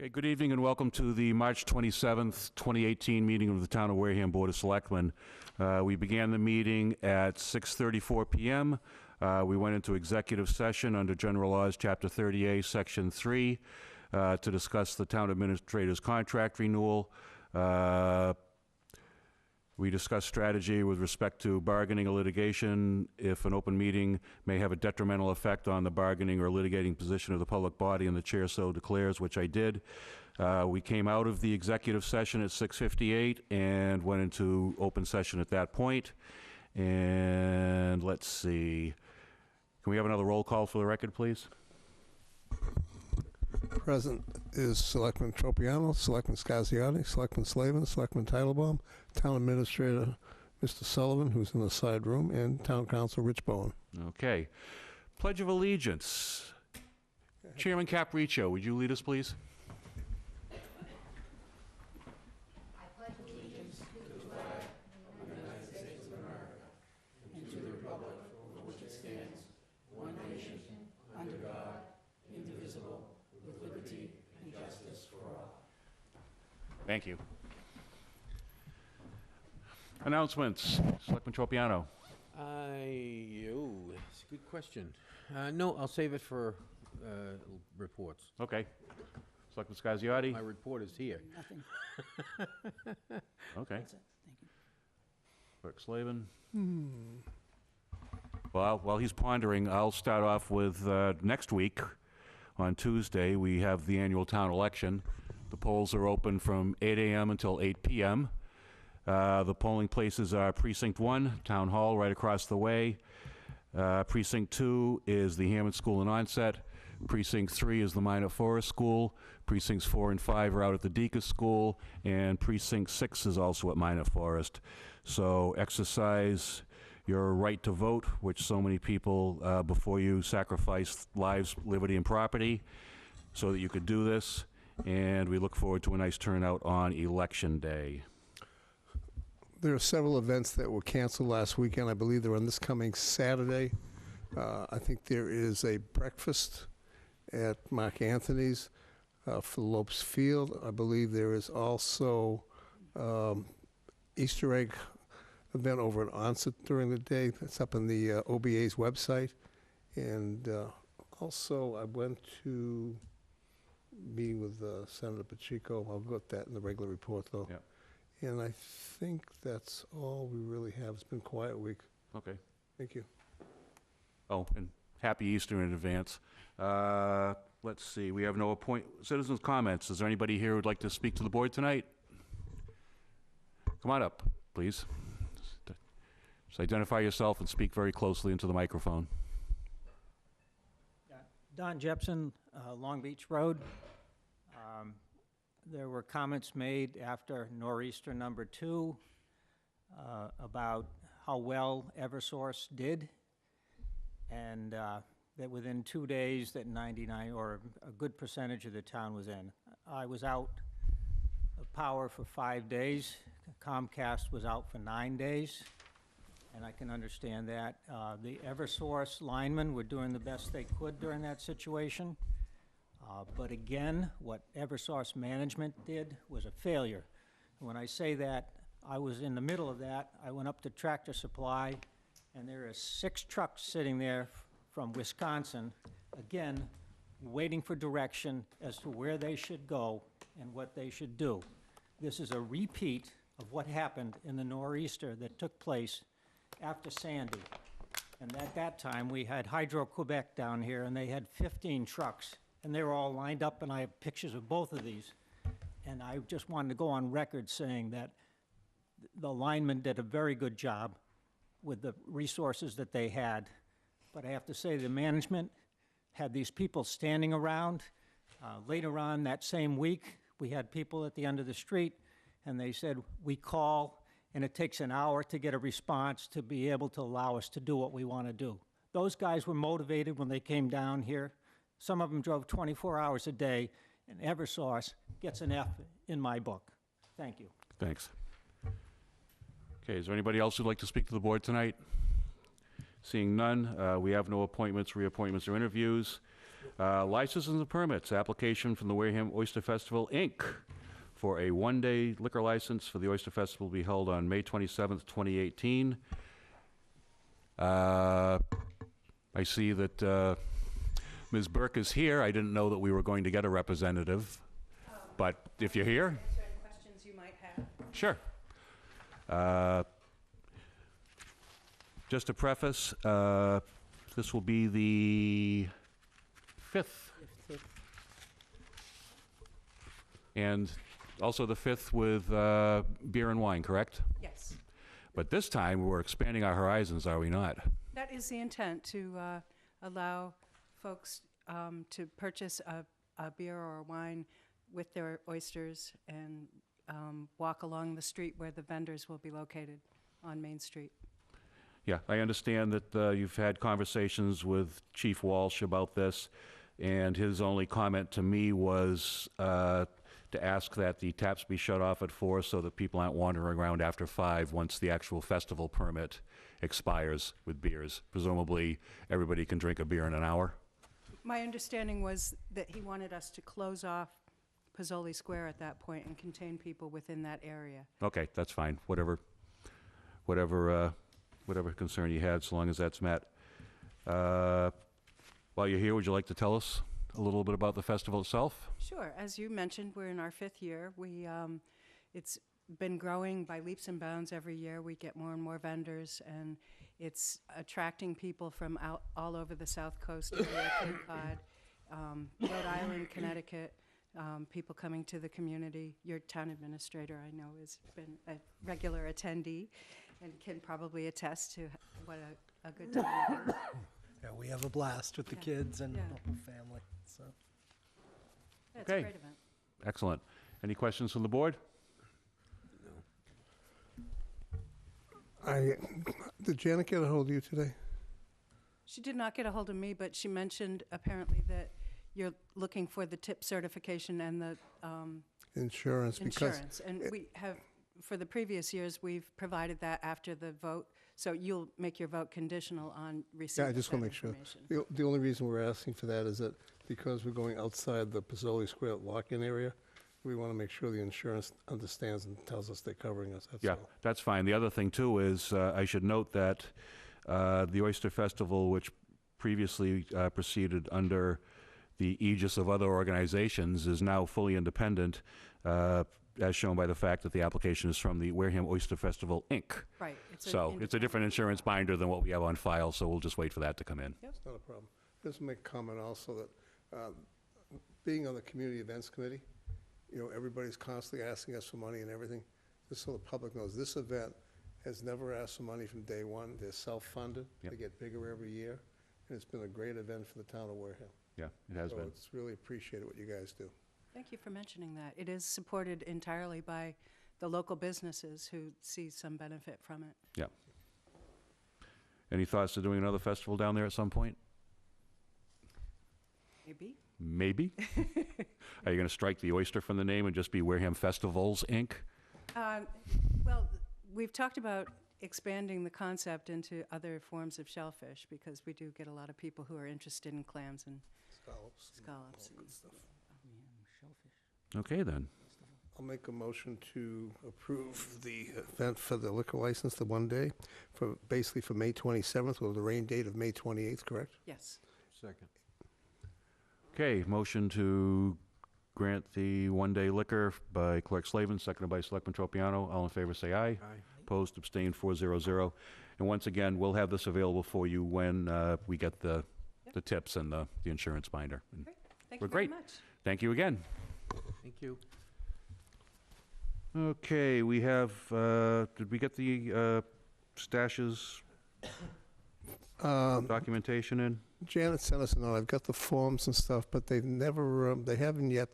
Okay, good evening and welcome to the March 27th, 2018 meeting of the Town of Wareham Board of Selectmen. We began the meeting at 6:34 p.m. We went into executive session under General Laws, Chapter 30A, Section 3, to discuss the town administrator's contract renewal. We discussed strategy with respect to bargaining or litigation if an open meeting may have a detrimental effect on the bargaining or litigating position of the public body and the chair so declares, which I did. We came out of the executive session at 6:58 and went into open session at that point. And let's see. Can we have another roll call for the record, please? Present is Selectman Tropiano, Selectman Scasiotti, Selectman Slavin, Selectman Teitelbaum, Town Administrator Mr. Sullivan, who's in the side room, and Town Council Rich Bowen. Okay. Pledge of Allegiance. Chairman Capriccio, would you lead us, please? Thank you. Announcements. Selectman Tropiano. It's a good question. No, I'll save it for reports. Okay. Selectman Scasiotti. My report is here. Nothing. Okay. That's it. Thank you. Clerk Slavin. Well, while he's pondering, I'll start off with next week. On Tuesday, we have the annual town election. The polls are open from 8 a.m. until 8 p.m. The polling places are Precinct 1, Town Hall, right across the way. Precinct 2 is the Hammond School and Onset. Precinct 3 is the Minot Forest School. Precincts 4 and 5 are out at the Deacon School. And Precinct 6 is also at Minot Forest. So exercise your right to vote, which so many people before you sacrificed lives, liberty, and property so that you could do this. And we look forward to a nice turnout on Election Day. There are several events that were canceled last weekend. I believe they're on this coming Saturday. I think there is a breakfast at Mark Anthony's for Lopes Field. I believe there is also Easter egg event over at Onset during the day. That's up on the OBA's website. And also I went to meeting with Senator Pacheco. I'll get that in the regular report, though. Yep. And I think that's all we really have. It's been a quiet week. Okay. Thank you. Oh, and happy Easter in advance. Let's see, we have no citizens' comments. Is there anybody here who'd like to speak to the board tonight? Come on up, please. Just identify yourself and speak very closely into the microphone. Don Jepson, Long Beach Road. There were comments made after nor'easter number 2 about how well Eversource did, and that within 2 days that 99 or a good percentage of the town was in. I was out of power for 5 days. Comcast was out for 9 days, and I can understand that. The Eversource linemen were doing the best they could during that situation. But again, what Eversource management did was a failure. And when I say that, I was in the middle of that. I went up to Tractor Supply, and there are 6 trucks sitting there from Wisconsin, again, waiting for direction as to where they should go and what they should do. This is a repeat of what happened in the nor'easter that took place after Sandy. And at that time, we had Hydro-Quebec down here, and they had 15 trucks, and they were all lined up, and I have pictures of both of these. And I just wanted to go on record saying that the linemen did a very good job with the resources that they had. But I have to say, the management had these people standing around. Later on that same week, we had people at the end of the street, and they said, we call, and it takes an hour to get a response to be able to allow us to do what we want to do. Those guys were motivated when they came down here. Some of them drove 24 hours a day, and Eversource gets an F in my book. Thank you. Thanks. Okay, is there anybody else who'd like to speak to the board tonight? Seeing none, we have no appointments, reappointments, or interviews. Licenses and permits, application from the Wareham Oyster Festival, Inc. for a one-day liquor license for the Oyster Festival to be held on May 27th, 2018. I see that Ms. Burke is here. I didn't know that we were going to get a representative, but if you're here. Answer any questions you might have. Sure. Just to preface, this will be the 5th, and also the 5th with beer and wine, correct? Yes, But this time, we're expanding our horizons, are we not? that is the intent, to allow folks to purchase a beer or a wine with their oysters and walk along the street where the vendors will be located on Main Street. Yeah, I understand that you've had conversations with Chief Walsh about this, and his only comment to me was to ask that the taps be shut off at 4 so that people aren't wandering around after 5 once the actual festival permit expires with beers. Presumably, everybody can drink a beer in an hour? My understanding was that he wanted us to close off Pizzoli Square at that point and contain people within that area. Okay, that's fine. Whatever concern you had, so long as that's met. While you're here, would you like to tell us a little bit about the festival itself? Sure. As you mentioned, we're in our 5th year. It's been growing by leaps and bounds every year. We get more and more vendors, and it's attracting people from all over the South Coast area, Cape Cod, Rhode Island, Connecticut, people coming to the community. Your town administrator, I know, has been a regular attendee and can probably attest to what a good time it is. Yeah, we have a blast with the Yeah. kids and Yeah. the whole family, so. Yeah, it's Okay. a great event. Excellent. Any questions from the board? Did Janet get a hold of you today? She did not get a hold of me, but she mentioned apparently that you're looking for the tip certification and the Insurance, because insurance. And we have, for the previous years, we've provided that after the vote, so you'll make your vote conditional on receipt Yeah, I of just that want to make sure. information. The only reason we're asking for that is that because we're going outside the Pizzoli Square walk-in area, we want to make sure the insurance understands and tells us they're covering us, that's Yeah, all. that's fine. The other thing, too, is I should note that the Oyster Festival, which previously proceeded under the aegis of other organizations, is now fully independent, as shown by the fact that the application is from the Wareham Oyster Festival, Inc. Right. So it's a different insurance binder than what we have on file, so we'll just wait for that to come in. It's not a problem. Just make a comment also that, being on the Community Events Committee, everybody's constantly asking us for money and everything. Just so the public knows, this event has never asked for money from day one. They're self-funded. Yep. They get bigger every year, and it's been a great event for the town of Wareham. Yeah, it has So been. it's really appreciated what you guys do. Thank you for mentioning that. It is supported entirely by the local businesses who see some benefit from it. Yeah. Any thoughts to doing another festival down there at some point? Maybe? Maybe? Are you going to strike the oyster from the name and just be Wareham Festivals, Inc.? Well, we've talked about expanding the concept into other forms of shellfish, because we do get a lot of people who are interested in clams and Scallops. scallops. All good stuff. Okay, then. I'll make a motion to approve the event for the liquor license, the one day, basically for May 27th, with the rain date of May 28th, correct? Yes. Second. Okay, motion to grant the one-day liquor by Clerk Slavin, seconded by Selectman Tropiano. All in favor, say aye. Aye. Opposed, abstained, 400. And once again, we'll have this available for you when we get the tips and the insurance binder. And Great. Thank We're you very great. much. thank you again. Thank you. Okay, we have, did we get the stashes documentation in? Janet sent us a note. I've got the forms and stuff, but they've never, they haven't yet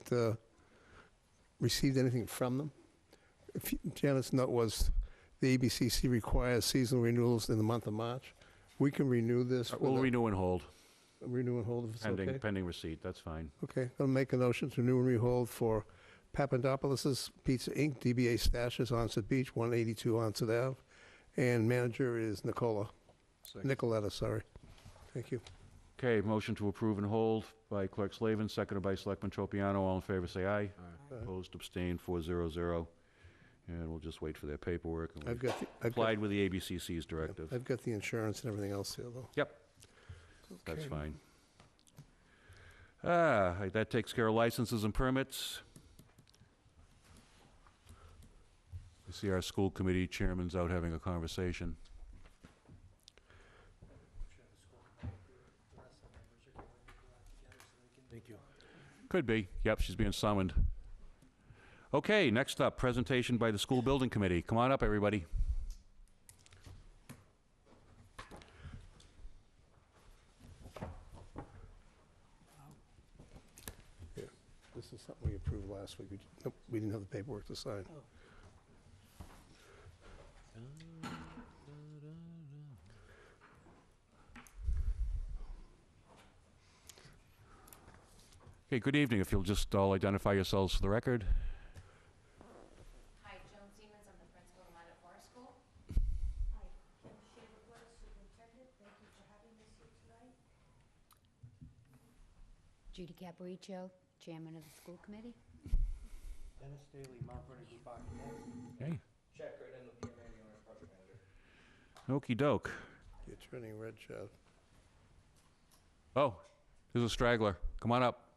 received anything from them. Janet's note was, the ABCC requires seasonal renewals in the month of March. We can renew this. We'll with a- renew and hold, Renew and hold if it's okay. pending receipt, that's fine. Okay, I'll make a motion to renew and rehold for Papadopoulos Pizza Inc., DBA Stashes, Onset Beach, 182 Onset Ave, and manager is Nicoletta, sorry. Thank you. Okay, motion to approve and hold by Clerk Slavin, seconded by Selectman Tropiano. All in favor, say aye. Aye. Opposed, abstained, 400. And we'll just wait for their paperwork. And I've we've got complied with the ABCC's directive. I've got the insurance and everything else here, though. Yep, that's Okay. fine. That takes care of licenses and permits. I see our school committee chairman's out having a conversation. Thank you. Could be. Yep, she's being summoned. Okay, next up, presentation by the school building committee. Come on up, everybody. This is something we approved last week. Nope, we didn't have the paperwork to sign. Okay, good evening. If you'll just all identify yourselves for the record. Hi, Joan Siemens, I'm the principal of Minot Forest School. Hi, Kim Shaver, Superintendent. Thank you for having us here tonight. Judy Capariccio, Chairman of the School Committee. Dennis Staley, Mount Vernon Group Architects. Okay. Jack Curtin, the PMA owner, project manager. Okey doke. The attorney, Red Chat. Oh, there's a straggler. Come on up.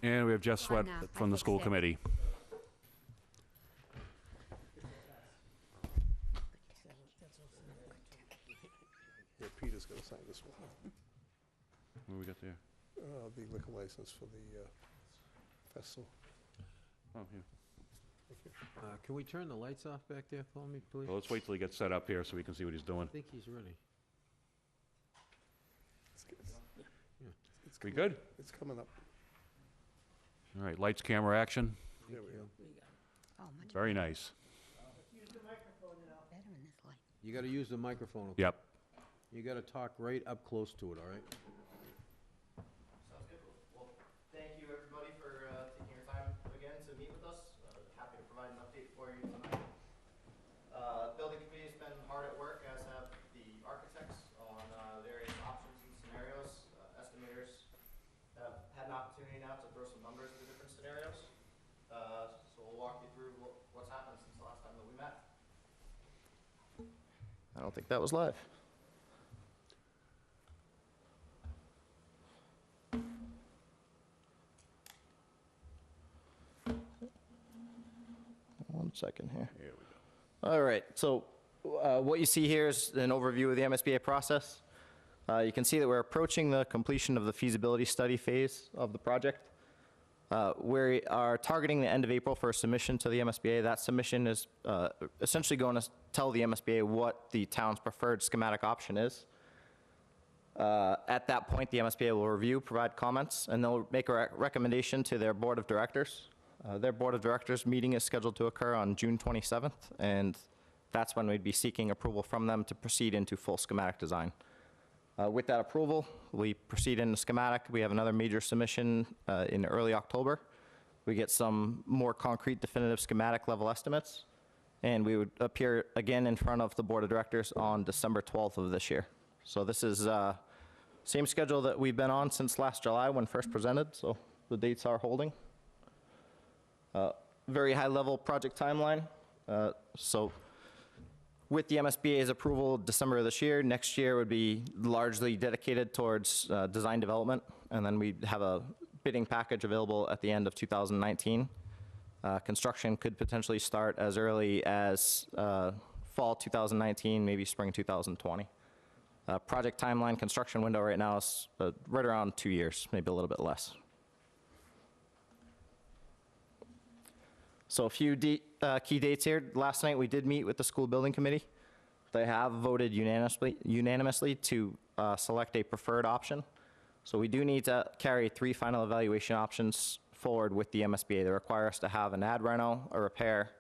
And we have Jeff Sweat now. from the I school fixed it. committee. Yeah, Peter's gonna sign this one. What do we got there? The liquor license for the festival. Oh, yeah. Can we turn the lights off back there for me, please? Well, let's wait till he gets set up here so we can see what he's doing. I think he's ready. It's We coming- good? It's coming up. All right, lights, camera, action. There we go. Oh, much Very nice. better in this light. You gotta use the microphone, okay? Yep. You gotta talk right up close to it, all right? Sounds good. Well, thank you everybody for taking your time again to meet with us. Happy to provide an update for you tonight. Building committee's been hard at work, as have the architects, on various options and scenarios. Estimators have had an opportunity now to throw some numbers into different scenarios. So we'll walk you through what's happened since the last time that we met. I don't think that was live. One second here. Here we go. All right, so what you see here is an overview of the MSBA process. You can see that we're approaching the completion of the feasibility study phase of the project. We are targeting the end of April for a submission to the MSBA. That submission is essentially going to tell the MSBA what the town's preferred schematic option is. At that point, the MSBA will review, provide comments, and they'll make a recommendation to their board of directors. Their board of directors meeting is scheduled to occur on June 27th, and that's when we'd be seeking approval from them to proceed into full schematic design. With that approval, we proceed into schematic. We have another major submission in early October. We get some more concrete definitive schematic level estimates, and we would appear again in front of the board of directors on December 12th of this year. So this is same schedule that we've been on since last July when first presented, so the dates are holding. Very high-level project timeline. So with the MSBA's approval December of this year, next year would be largely dedicated towards design development, and then we'd have a bidding package available at the end of 2019. Construction could potentially start as early as fall 2019, maybe spring 2020. Project timeline, construction window right now is right around 2 years, maybe a little bit less. So a few key dates here. Last night, we did meet with the school building committee. They have voted unanimously to select a preferred option. So we do need to carry 3 final evaluation options forward with the MSBA. They require us to have an ad reno, a repair,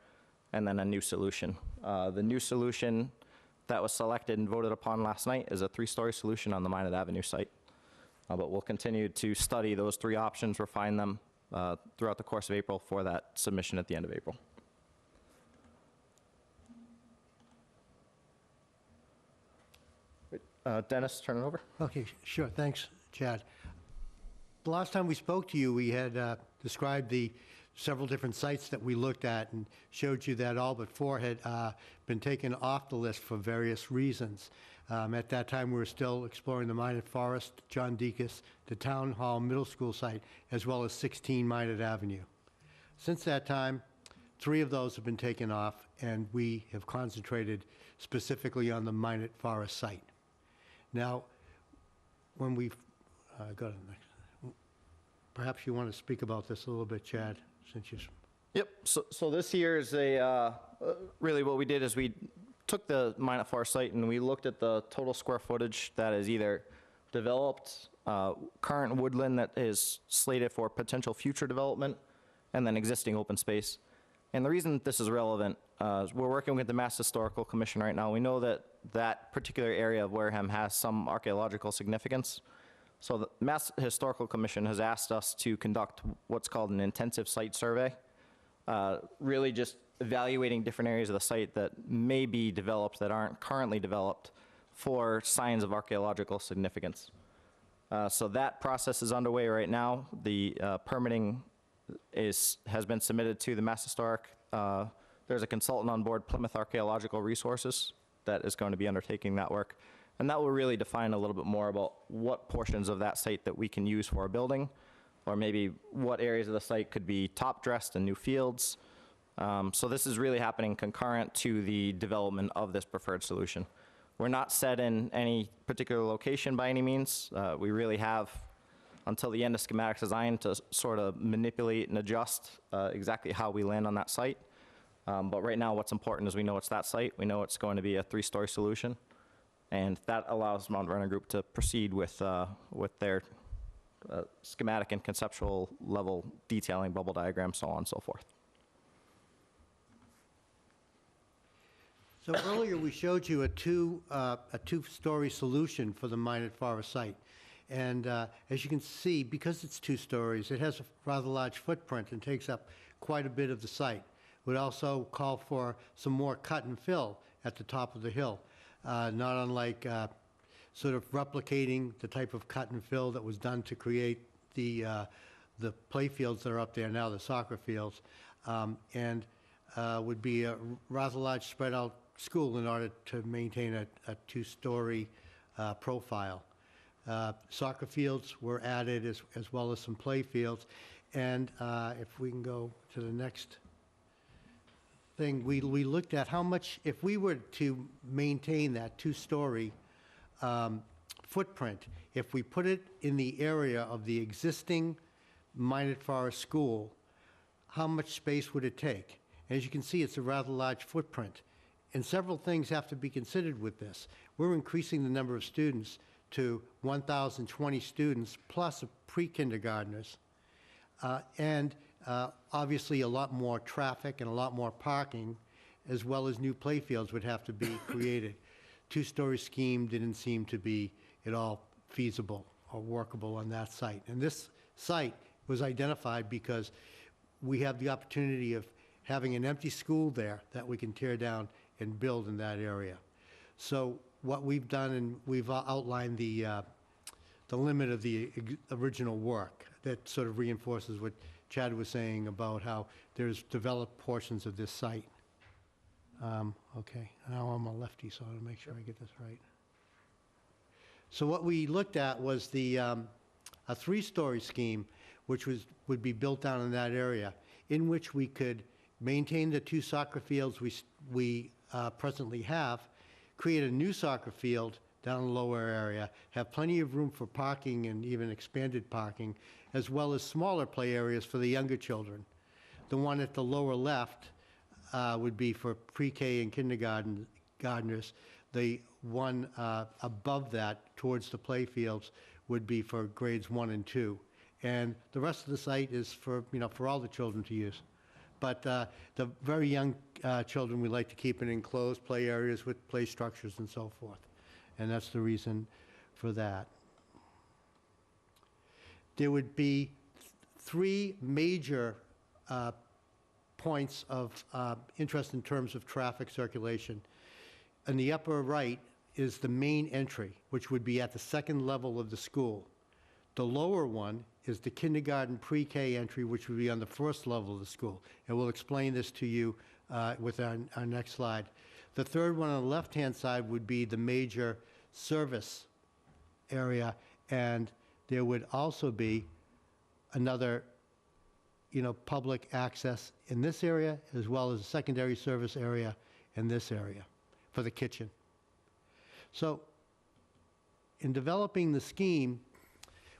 and then a new solution. The new solution that was selected and voted upon last night is a 3-story solution on the Minot Avenue site. But we'll continue to study those 3 options, refine them, throughout the course of April for that submission at the end of April. Dennis, turn it over. Okay, sure, thanks, Chad. The last time we spoke to you, we had described the several different sites that we looked at and showed you that all but 4 had been taken off the list for various reasons. At that time, we were still exploring the Minot Forest, John Deacon, the Town Hall Middle School site, as well as 16 Minot Avenue. Since that time, 3 of those have been taken off, and we have concentrated specifically on the Minot Forest site. Now, when we go to the next, perhaps you want to speak about this a little bit, Chad, since you. Yep, so this here is really what we did is we took the Minot Forest site and we looked at the total square footage that is either developed, current woodland that is slated for potential future development, and then existing open space. And the reason that this is relevant is we're working with the Mass Historical Commission right now. We know that that particular area of Wareham has some archaeological significance. So the Mass Historical Commission has asked us to conduct what's called an intensive site survey, really just evaluating different areas of the site that may be developed that aren't currently developed for signs of archaeological significance. So that process is underway right now. The permitting has been submitted to the Mass Historic. There's a consultant on board, Plymouth Archaeological Resources, that is going to be undertaking that work. And that will really define a little bit more about what portions of that site that we can use for a building, or maybe what areas of the site could be top dressed and new fields. So this is really happening concurrent to the development of this preferred solution. We're not set in any particular location by any means. We really have until the end of schematic design to sort of manipulate and adjust exactly how we land on that site. But right now what's important is we know it's that site. We know it's going to be a 3-story solution. And that allows Mount Vernon Group to proceed with their schematic and conceptual level detailing, bubble diagrams, so on and so forth. So earlier, we showed you a two-story solution for the Minot Forest site. And as you can see, because it's 2 stories, it has a rather large footprint and takes up quite a bit of the site. Would also call for some more cut and fill at the top of the hill, not unlike sort of replicating the type of cut and fill that was done to create the play fields that are up there now, the soccer fields, and would be a rather large spread out school in order to maintain a 2-story profile. Soccer fields were added as well as some play fields. And if we can go to the next thing, we looked at how much, if we were to maintain that 2-story footprint, if we put it in the area of the existing Minot Forest School, how much space would it take? As you can see, it's a rather large footprint. And several things have to be considered with this. We're increasing the number of students to 1,020 students plus pre-kindergartners. And obviously a lot more traffic and a lot more parking, as well as new playfields would have to be created. 2-story scheme didn't seem to be at all feasible or workable on that site. And this site was identified because we have the opportunity of having an empty school there that we can tear down and build in that area. So what we've done, and we've outlined the limit of the original work that sort of reinforces what Chad was saying about how there's developed portions of this site. Okay, now I'm a lefty, so I want to make sure I get this right. So what we looked at was a 3-story scheme, which would be built down in that area, in which we could maintain the 2 soccer fields we presently have, create a new soccer field down in the lower area, have plenty of room for parking and even expanded parking, as well as smaller play areas for the younger children. The one at the lower left would be for pre-K and kindergartners. The one above that, towards the play fields, would be for grades 1 and 2. And the rest of the site is for all the children to use. But the very young children, we like to keep in enclosed play areas with play structures and so forth. And that's the reason for that. There would be three major points of interest in terms of traffic circulation. In the upper right is the main entry, which would be at the second level of the school. The lower one is the kindergarten pre-K entry, which would be on the first level of the school. And we'll explain this to you with our next slide. The third one on the left-hand side would be the major service area, and there would also be another, public access in this area, as well as a secondary service area in this area for the kitchen. So in developing the scheme,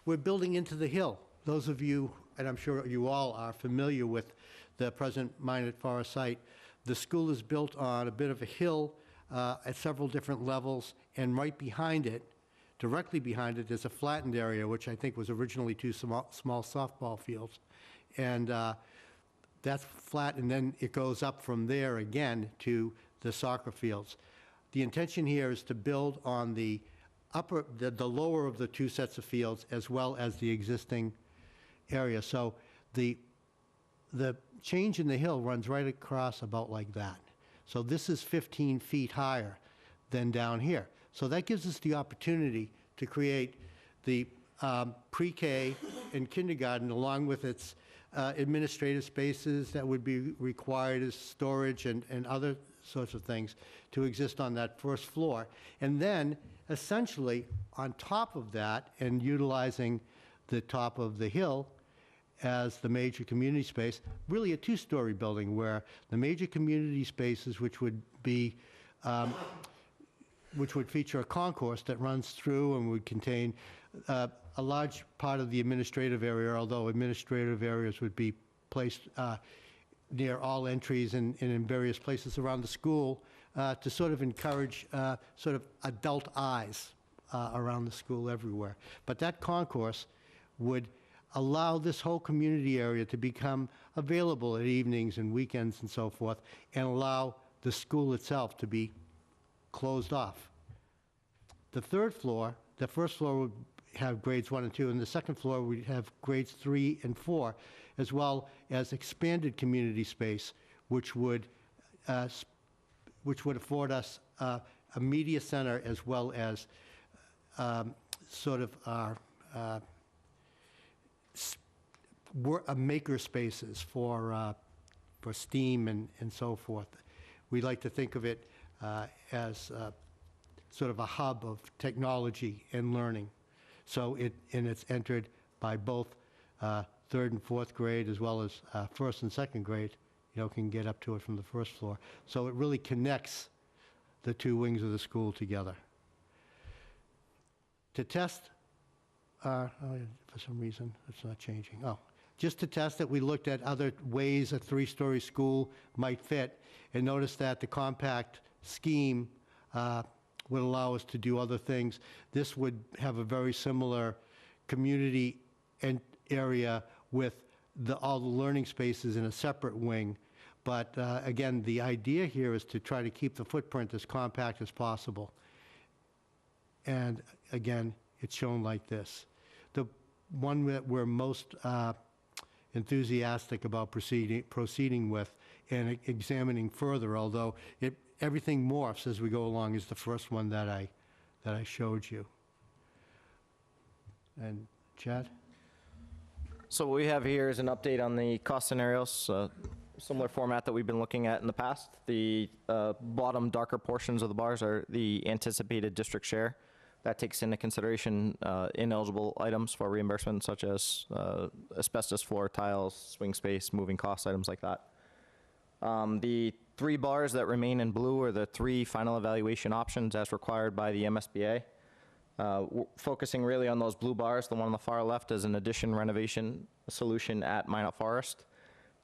we're building into the hill. Those of you, and I'm sure you all are familiar with the present Minot Forest site, the school is built on a bit of a hill at several different levels, and right behind it, directly behind it, is a flattened area, which I think was originally two small softball fields. And that's flat, and then it goes up from there again to the soccer fields. The intention here is to build on the lower of the two sets of fields, as well as the existing area. So the change in the hill runs right across about like that. So this is 15 feet higher than down here. So that gives us the opportunity to create the pre-K and kindergarten, along with its administrative spaces that would be required as storage and other sorts of things to exist on that first floor. And then, essentially, on top of that, and utilizing the top of the hill as the major community space, really a two-story building where the major community spaces, which would be which would feature a concourse that runs through and would contain a large part of the administrative area, although administrative areas would be placed near all entries and in various places around the school to sort of encourage sort of adult eyes around the school everywhere. But that concourse would allow this whole community area to become available at evenings and weekends and so forth, and allow the school itself to be closed off. The third floor, the first floor would have grades 1 and 2, and the second floor would have grades 3 and 4, as well as expanded community space, which would afford us a media center, as well as sort of our maker spaces for STEAM and so forth. We like to think of it as sort of a hub of technology and learning. So it's entered by both third and fourth grade, as well as first and second grade, can get up to it from the first floor. So it really connects the two wings of the school together. To test, for some reason, it's not changing. Oh, just to test it, we looked at other ways a three-story school might fit, and noticed that the compact scheme would allow us to do other things. This would have a very similar community area with all the learning spaces in a separate wing. But again, the idea here is to try to keep the footprint as compact as possible. And again, it's shown like this. The one that we're most enthusiastic about proceeding with and examining further, although everything morphs as we go along, is the first one that I showed you. And Chad? So what we have here is an update on the cost scenarios, similar format that we've been looking at in the past. The bottom darker portions of the bars are the anticipated district share. That takes into consideration ineligible items for reimbursement, such as asbestos floor tiles, swing space, moving cost items like that. The 3 bars that remain in blue are the 3 final evaluation options as required by the MSBA. Focusing really on those blue bars, the one on the far left is an addition renovation solution at Minot Forest.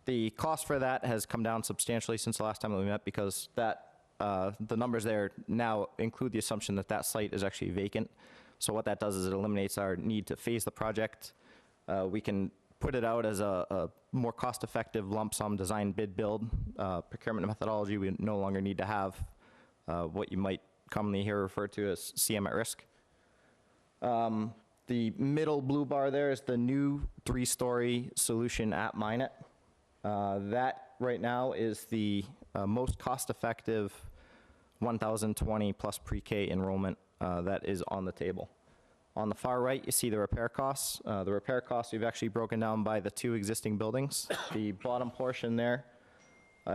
The cost for that has come down substantially since the last time that we met, because that the numbers there now include the assumption that that site is actually vacant. So what that does is it eliminates our need to phase the project. We can put it out as a more cost-effective lump sum design bid build procurement methodology. We no longer need to have what you might commonly hear referred to as CM at risk. The middle blue bar there is the new three-story solution at Minot. That right now is the most cost-effective 1,020 plus pre-K enrollment that is on the table. On the far right, you see the repair costs. The repair costs we've actually broken down by the two existing buildings. The bottom portion there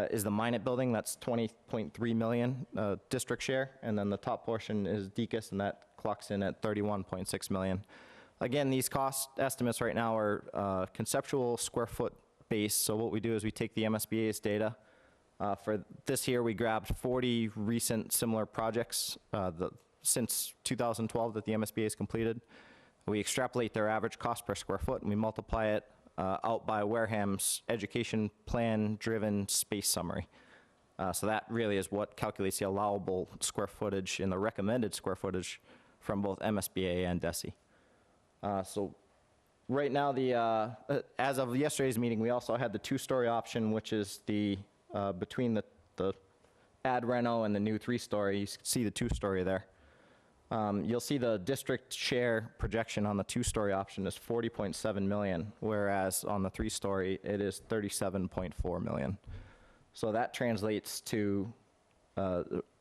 is the Minot building, that's 20.3 million district share, and then the top portion is Deacon's, and that clocks in at 31.6 million. Again, these cost estimates right now are conceptual square foot based, so what we do is we take the MSBA's data. For this year, we grabbed 40 recent similar projects since 2012 that the MSBA has completed. We extrapolate their average cost per square foot, and we multiply it out by Wareham's education plan-driven space summary. So that really is what calculates the allowable square footage and the recommended square footage from both MSBA and DESI. So right now, as of yesterday's meeting, we also had the two-story option, which is the between the ad reno and the new three-story. You can see the two-story there. You'll see the district share projection on the two-story option is 40.7 million, whereas on the three-story, it is 37.4 million. So that translates to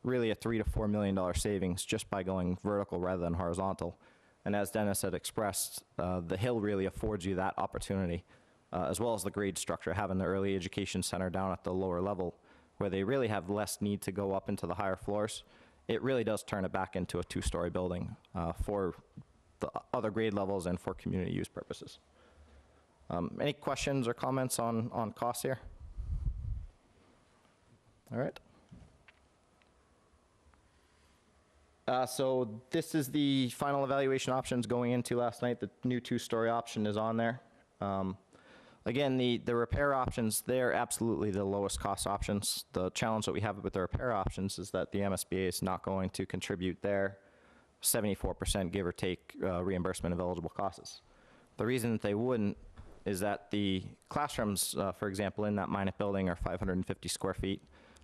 really a $3 to $4 million savings just by going vertical rather than horizontal. And as Dennis had expressed, the Hill really affords you that opportunity, as well as the grade structure, having the early education center down at the lower level, where they really have less need to go up into the higher floors. It really does turn it back into a two-story building for the other grade levels and for community use purposes. Any questions or comments on costs here? All right. So this is the final evaluation options going into last night. The new two-story option is on there. Again, the repair options, they're absolutely the lowest cost options. The challenge that we have with the repair options is that the MSBA is not going to contribute their 74% give or take reimbursement of eligible costs. The reason that they wouldn't is that the classrooms, for example, in that Minot building are 550 square feet.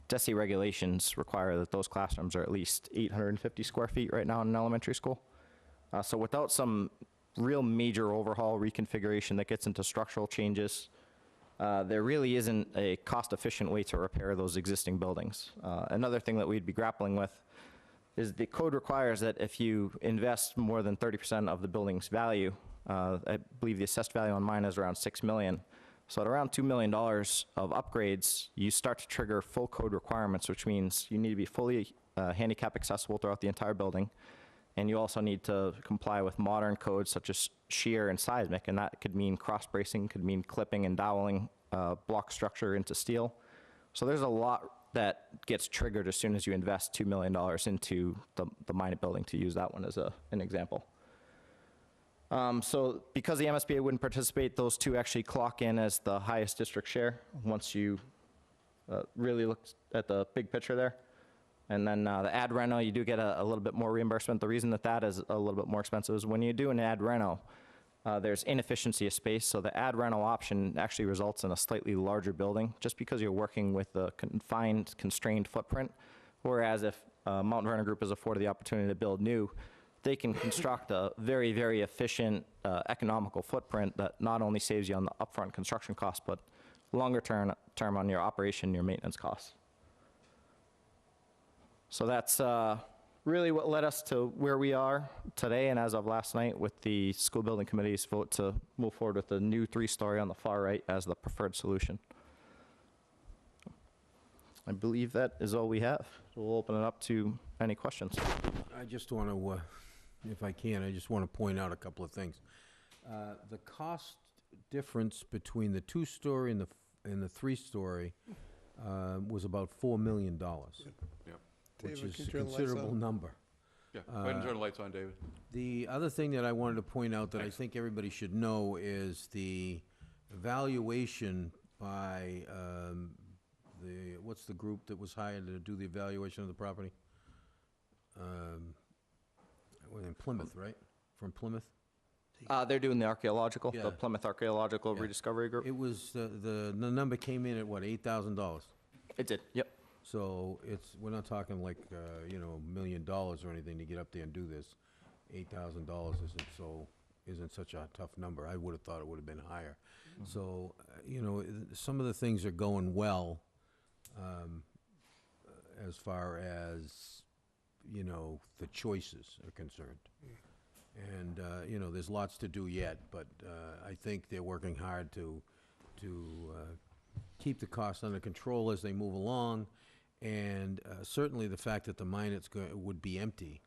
DESI regulations require that those classrooms are at least 850 square feet right now in an elementary school. So without some real major overhaul reconfiguration that gets into structural changes, there really isn't a cost-efficient way to repair those existing buildings. Another thing that we'd be grappling with is the code requires that if you invest more than 30% of the building's value, I believe the assessed value on mine is around $6 million. So at around $2 million of upgrades, you start to trigger full code requirements, which means you need to be fully handicap accessible throughout the entire building. And you also need to comply with modern codes such as shear and seismic, and that could mean cross bracing, could mean clipping and doweling block structure into steel. So there's a lot that gets triggered as soon as you invest $2 million into the Minot building, to use that one as an example. So because the MSBA wouldn't participate, those two actually clock in as the highest district share once you really look at the big picture there. And then the ad reno, you do get a little bit more reimbursement. The reason that that is a little bit more expensive is when you do an ad reno, there's inefficiency of space. So the ad reno option actually results in a slightly larger building just because you're working with a confined, constrained footprint. Whereas if Mount Vernon Group is afforded the opportunity to build new, they can construct a very, very efficient, economical footprint that not only saves you on the upfront construction costs, but longer term on your operation, your maintenance costs. So that's really what led us to where we are today, and as of last night, with the school building committee's vote to move forward with the new three-story on the far right as the preferred solution. I believe that is all we have. So we'll open it up to any questions. I just want to, if I can, I just want to point out a couple of things. The cost difference between the two-story and the three-story was about $4 million. Yep. Which David, is can a you turn the lights considerable on? number. Yeah, go ahead and turn the lights on, David. The other thing that I wanted to point out that Thanks. I think everybody should know is the evaluation by what's the group that was hired to do the evaluation of the property? We're in Plymouth, right? From Plymouth? They're doing the archaeological, Yeah. the Plymouth Archaeological Yeah. Rediscovery Group. It was, the number came in at what, $8,000? It did, yep. So we're not talking like, $1 million or anything to get up there and do this. $8,000 isn't so isn't such a tough number. I would have thought it would have been higher. So, you know, some of the things are going well, as far as, you know, the choices are concerned. And, you know, there's lots to do yet, but I think they're working hard to keep the costs under control as they move along. And certainly the fact that the mine would be empty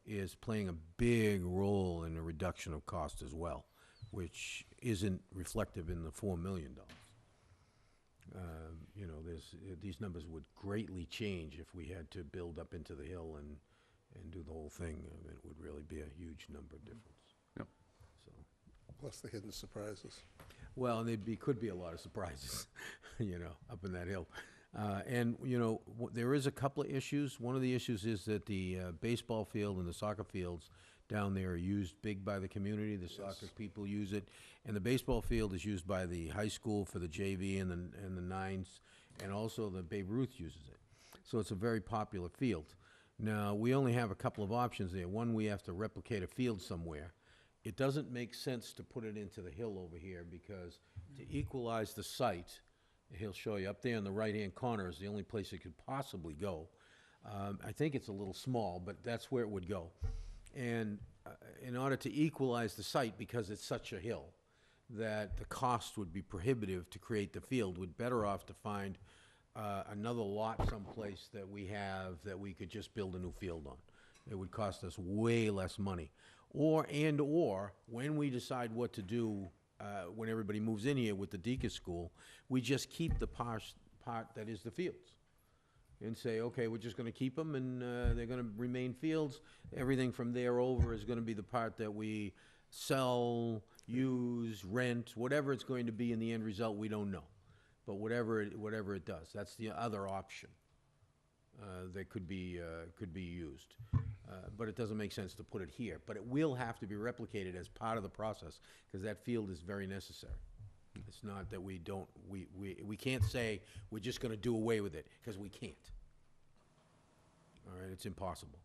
is playing a big role in the reduction of cost as well, which isn't reflective in the $4 million. You know, these numbers would greatly change if we had to build up into the hill and do the whole thing. I mean, it would really be a huge number difference. Yep. So, Plus the hidden surprises. well, and could be a lot of surprises, you know, up in that hill. And, you know, there is a couple of issues. One of the issues is that the baseball field and the soccer fields down there are used big by the community. The soccer people use it. And the baseball field is used by the high school for the JV and the nines, and also the Babe Ruth uses it. So it's a very popular field. Now, we only have a couple of options there. One, we have to replicate a field somewhere. It doesn't make sense to put it into the hill over here because to equalize the site, he'll show you up there in the right-hand corner is the only place it could possibly go. I think it's a little small, but that's where it would go. And in order to equalize the site, because it's such a hill, that the cost would be prohibitive to create the field, we're better off to find another lot someplace that we have that we could just build a new field on. It would cost us way less money. Or when we decide what to do when everybody moves in here with the Deacon's School, we just keep the part that is the fields and say, okay, we're just going to keep them and they're going to remain fields. Everything from there over is going to be the part that we sell, use, rent, whatever it's going to be in the end result, we don't know. But whatever it does, that's the other option that could be used. But it doesn't make sense to put it here. But it will have to be replicated as part of the process because that field is very necessary. It's not that we can't say we're just going to do away with it because we can't. All right, it's impossible.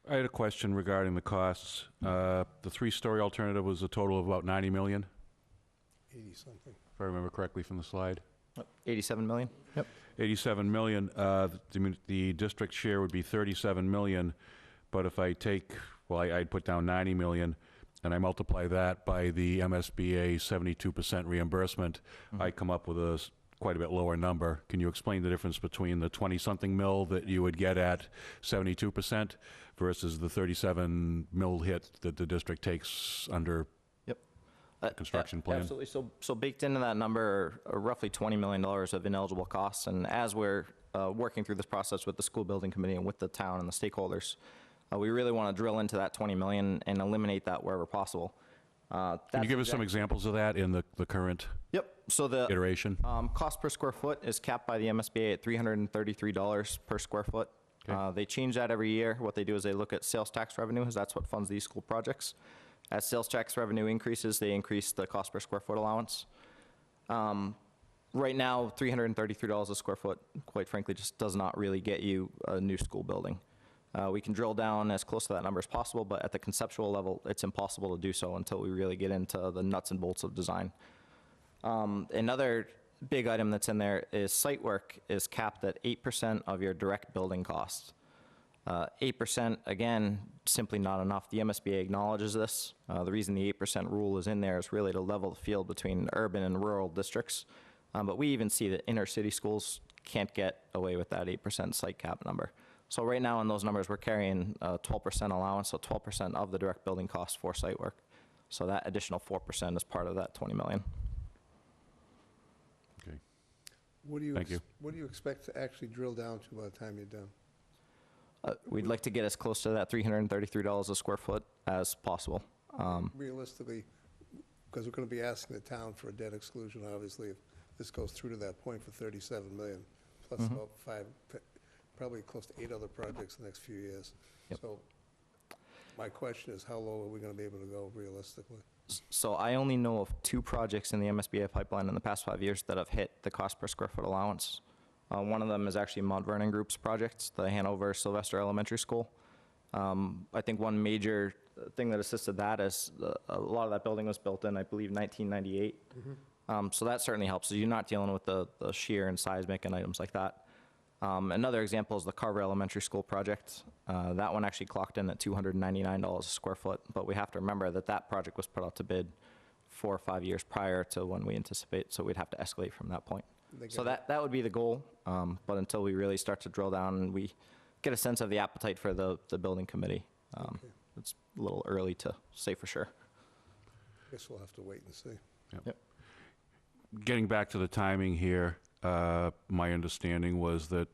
I had a question regarding the costs. The three-story alternative was a total of about 90 million, 80-something. if I remember correctly from the slide. 87 million? Yep. 87 million. The district share would be 37 million, but if I take, well, I'd put down 90 million, and I multiply that by the MSBA 72% reimbursement, I come up with quite a bit lower number. Can you explain the difference between the 20-something mil that you would get at 72% versus the 37 mil hit that the district takes under construction plan? Absolutely. So baked into that number are roughly $20 million of ineligible costs. And as we're working through this process with the school building committee and with the town and the stakeholders, we really want to drill into that 20 million and eliminate that wherever possible. Can you give us some examples of that in the current So the iteration? cost per square foot is capped by the MSBA at $333 per square foot. Okay. They change that every year. What they do is they look at sales tax revenue, as that's what funds these school projects. As sales tax revenue increases, they increase the cost per square foot allowance. Right now, $333 a square foot, quite frankly, just does not really get you a new school building. We can drill down as close to that number as possible, but at the conceptual level, it's impossible to do so until we really get into the nuts and bolts of design. Another big item that's in there is site work is capped at 8% of your direct building costs. 8%, again, simply not enough. The MSBA acknowledges this. The reason the 8% rule is in there is really to level the field between urban and rural districts. But we even see that inner city schools can't get away with that 8% site cap number. So right now in those numbers, we're carrying 12% allowance, so 12% of the direct building costs for site work. So that additional 4% is part of that 20 million. Okay. Thank you. What do you expect to actually drill down to by the time you're done? We'd like to get as close to that $333 a square foot as possible. Realistically, because we're going to be asking the town for a debt exclusion, obviously, if this goes through to that point for 37 million, plus about probably close to 8 other projects in the next few years. Yep. So my question is, how low are we going to be able to go realistically? So I only know of 2 projects in the MSBA pipeline in the past 5 years that have hit the cost per square foot allowance. One of them is actually Mount Vernon Group's project, the Hanover Sylvester Elementary School. I think one major thing that assisted that is a lot of that building was built in, I believe, 1998. So that certainly helps. So you're not dealing with the shear and seismic and items like that. Another example is the Carver Elementary School project. That one actually clocked in at $299 a square foot, but we have to remember that that project was put out to bid 4 or 5 years prior to when we anticipate, so we'd have to escalate from that point. So that would be the goal, but until we really start to drill down and we get a sense of the appetite for the building committee, it's a little early to say for sure. Guess we'll have to wait and see. Yep. Getting back to the timing here, my understanding was that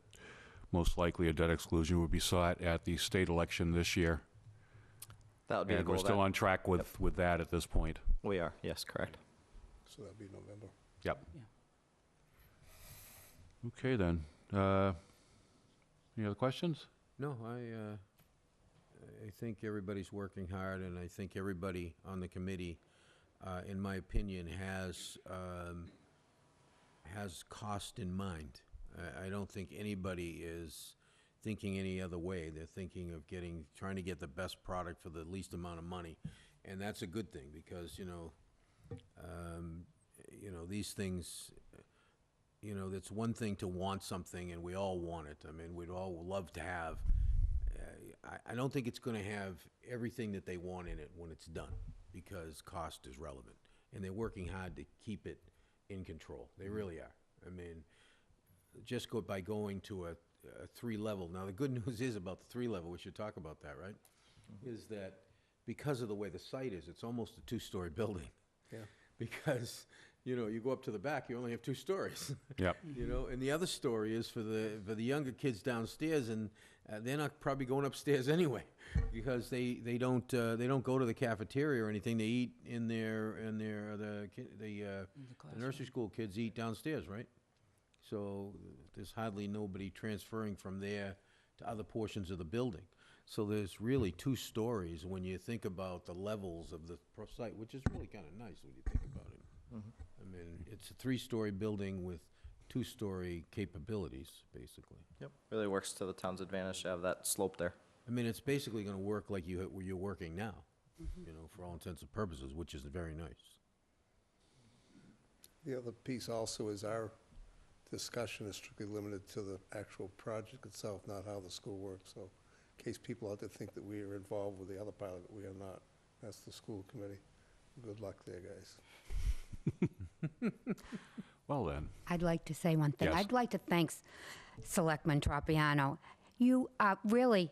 most likely a debt exclusion would be sought at the state election this year. That would be the And goal. we're still on track with that at this point. We are, yes, correct. So that'll be November. Yep. Yeah. Okay, then. Any other questions? No, I think everybody's working hard, and I think everybody on the committee, in my opinion, has cost in mind. I don't think anybody is thinking any other way. They're thinking of trying to get the best product for the least amount of money, and that's a good thing because these things. It's one thing to want something, and we all want it. I mean, we'd all love to have. I don't think it's going to have everything that they want in it when it's done, because cost is relevant, and they're working hard to keep it in control. They really are. I mean, just by going to a 3-level. Now, the good news is about the 3-level. We should talk about that, right? Is that because of the way the site is, it's almost a 2-story building. Yeah. Because you go up to the back, you only have 2 stories. Yep. And the other story is for the younger kids downstairs, and they're not probably going upstairs anyway, because they don't go to the cafeteria or anything. They eat in the nursery school kids eat downstairs, right? So there's hardly nobody transferring from there to other portions of the building. So there's really 2 stories when you think about the levels of the site, which is really kind of nice when you think about it. I mean, it's a 3-story building with 2-story capabilities, basically. Yep. Really works to the town's advantage to have that slope there. I mean, it's basically going to work like you're working now, for all intents and purposes, which is very nice. The other piece also is our discussion is strictly limited to the actual project itself, not how the school works. So in case people out there think that we are involved with the other part of it, we are not. That's the school committee. Good luck there, guys. Well, then. I'd like to say one thing. Yes. I'd like to thank Selectman Tropiano. You really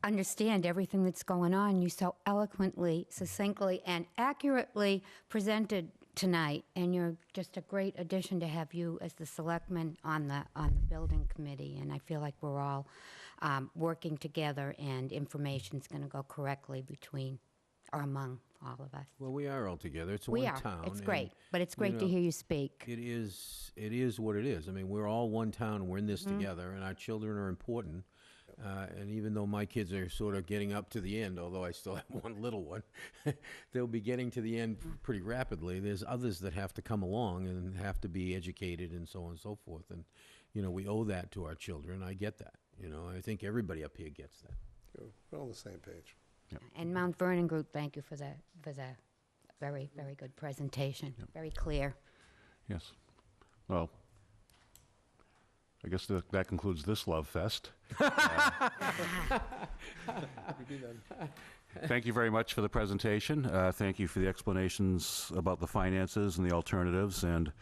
understand everything that's going on. You so eloquently, succinctly, and accurately presented tonight, and you're just a great addition to have you as the selectman on the building committee. And I feel like we're all working together, and information's going to go correctly between or among all of us. Well, we are all together. It's We one are. town. It's and, great, but it's great to hear you speak. It is what it is. I mean, we're all one town, and we're in this together, and our children are important. And even though my kids are sort of getting up to the end, although I still have one little one, they'll be getting to the end pretty rapidly. There's others that have to come along and have to be educated and so on and so forth. And, we owe that to our children. I get that. I think everybody up here gets that. We're on the same page. And Mount Vernon Group, thank you for the very, very good presentation. Very clear. Yes. Well, I guess that concludes this Love Fest. Thank you very much for the presentation. Thank you for the explanations about the finances and the alternatives. And,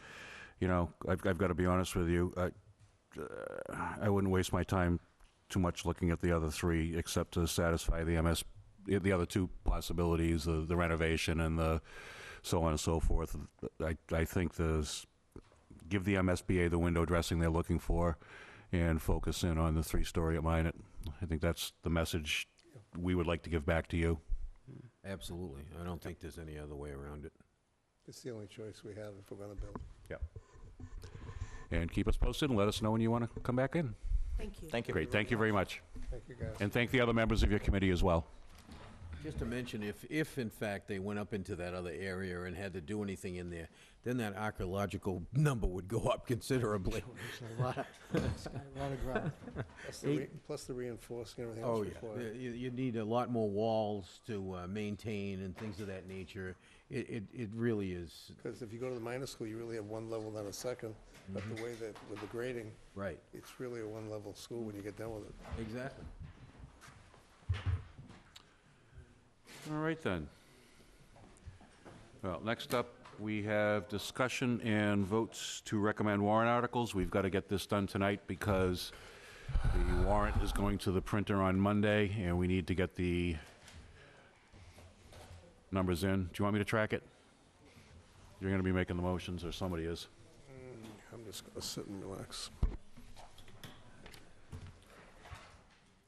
I've got to be honest with you. I wouldn't waste my time too much looking at the other 3, except to satisfy the other 2 possibilities, the renovation and the so on and so forth. I think give the MSBA the window dressing they're looking for and focus in on the 3-story at Minot. I think that's the message we would like to give back to you. Absolutely. I don't think there's any other way around it. It's the only choice we have if we're going to build. Yep. And keep us posted and let us know when you want to come back in. Thank you. Thank you. Great. Thank you very much. Thank you, guys. And thank the other members of your committee as well. Just to mention, if in fact they went up into that other area and had to do anything in there, then that archaeological number would go up considerably. There's a lot of ground. Plus the reinforcing, everything Oh, else yeah. required. You need a lot more walls to maintain and things of that nature. It really is, Because if you go to the minor school, you really have one level, then a second. But the way that, with the grading, right, it's really a one-level school when you get done with it. exactly. All right, then. Well, next up, we have discussion and votes to recommend warrant articles. We've got to get this done tonight because the warrant is going to the printer on Monday, and we need to get the numbers in. Do you want me to track it? You're going to be making the motions, or somebody is. I'm just gonna sit and relax.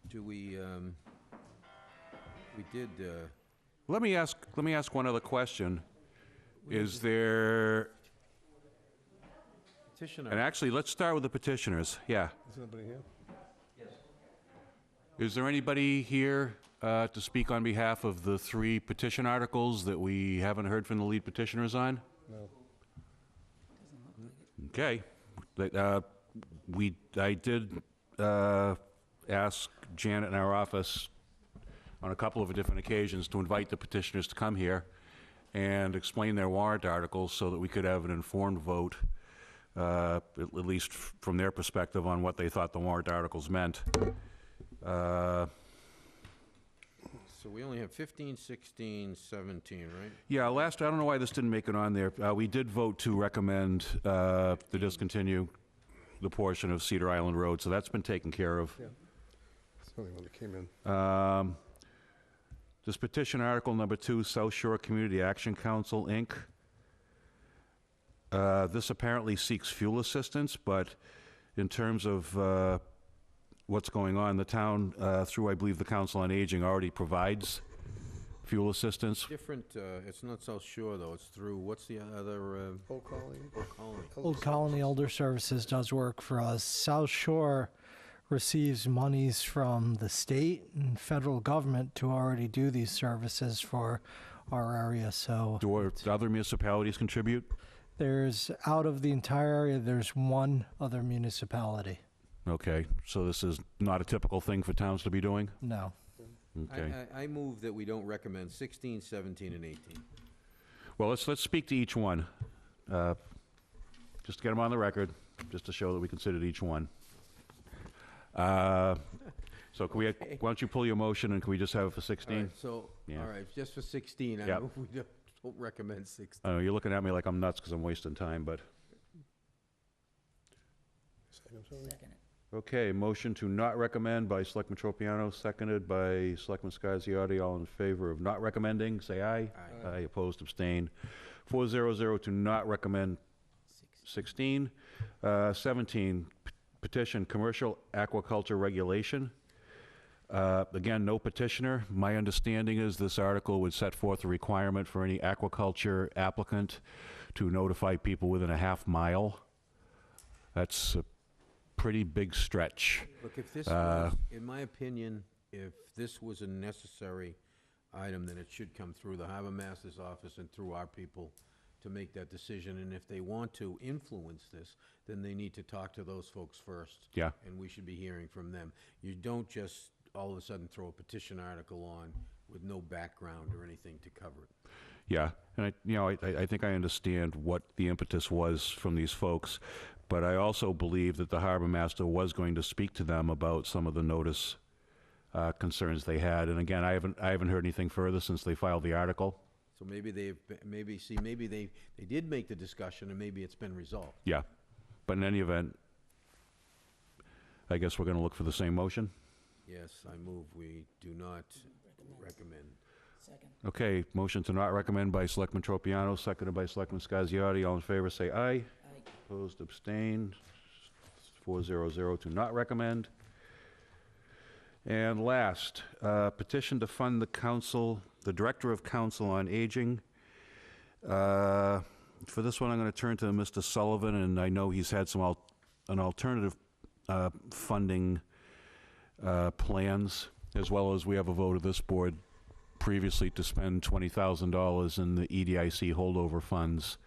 Do we did, Let me ask one other question. Is there, petitioner. and actually, let's start with the petitioners. Yeah. Is anybody here? Is there anybody here to speak on behalf of the 3 petition articles that we haven't heard from the lead petitioners on? No. Okay. I did ask Janet in our office on a couple of different occasions to invite the petitioners to come here and explain their warrant articles so that we could have an informed vote, at least from their perspective, on what they thought the warrant articles meant. So we only have 15, 16, 17, right? Yeah, I don't know why this didn't make it on there. We did vote to recommend to discontinue the portion of Cedar Island Road, so that's been taken care of. Yeah. It's the only one that came in. This petition article number 2, South Shore Community Action Council, Inc. This apparently seeks fuel assistance, but in terms of what's going on, the town, through, I believe, the Council on Aging, already provides fuel assistance. Different, it's not South Shore, though, it's through, what's the other, Old Colony? Old Colony? Old Colony Elder Services does work for us. South Shore receives monies from the state and federal government to already do these services for our area, so. Do other municipalities contribute? There's, out of the entire area, there's one other municipality. Okay, so this is not a typical thing for towns to be doing? No. Okay. I move that we don't recommend 16, 17, and 18. Well, let's speak to each one. Just to get them on the record, just to show that we considered each one. So can we, why don't you pull your motion, and can we just have it for 16? All right, so, Yeah. all right, just for 16, I Yep. move we don't recommend 16. I know, you're looking at me like I'm nuts because I'm wasting time, but... Second, Tony? Okay, motion to not recommend by Selectman Tropiano, seconded by Selectman Scasiotti. All in favor of not recommending, say aye. Aye. Aye, opposed, abstained. 400 to not recommend 16. 17, petition, commercial aquaculture regulation. Again, no petitioner. My understanding is this article would set forth a requirement for any aquaculture applicant to notify people within a half mile. That's a pretty big stretch. Look, if this was, in my opinion, if this was a necessary item, then it should come through the harbor master's office and through our people to make that decision. And if they want to influence this, then they need to talk to those folks first. Yeah. And we should be hearing from them. You don't just all of a sudden throw a petition article on with no background or anything to cover it. Yeah, and I think I understand what the impetus was from these folks, but I also believe that the harbor master was going to speak to them about some of the notice concerns they had. And again, I haven't heard anything further since they filed the article. So maybe maybe they did make the discussion and maybe it's been resolved. Yeah, but in any event, I guess we're going to look for the same motion. Yes, I move we do not recommend. Okay, motion to not recommend by Selectman Tropiano, seconded by Selectman Scasiotti. All in favor, say aye. Aye. Opposed, abstained. 400 to not recommend. And last, petition to fund the Director of Council on Aging. For this one, I'm going to turn to Mr. Sullivan, and I know he's had an alternative funding plans, as well as we have a vote of this board previously to spend $20,000 in the EDIC holdover funds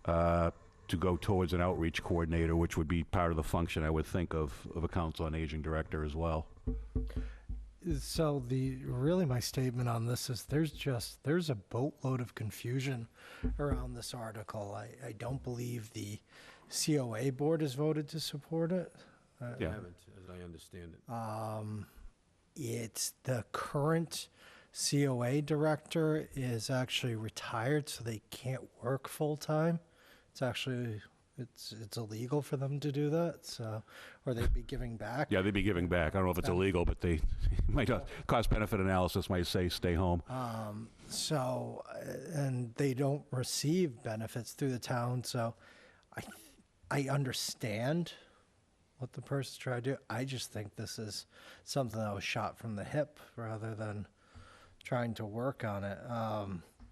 to go towards an outreach coordinator, which would be part of the function, I would think, of a council on aging director as well. So really my statement on this is there's a boatload of confusion around this article. I don't believe the COA board has voted to support it. I Yeah. haven't, as I understand it. It's the current COA director is actually retired, so they can't work full-time. It's actually, it's illegal for them to do that, so, or they'd be giving back. Yeah, they'd be giving back. I don't know if it's illegal, but they might not, cost-benefit analysis might say stay home. So, and they don't receive benefits through the town, so I understand what the person's trying to do. I just think this is something that was shot from the hip rather than trying to work on it.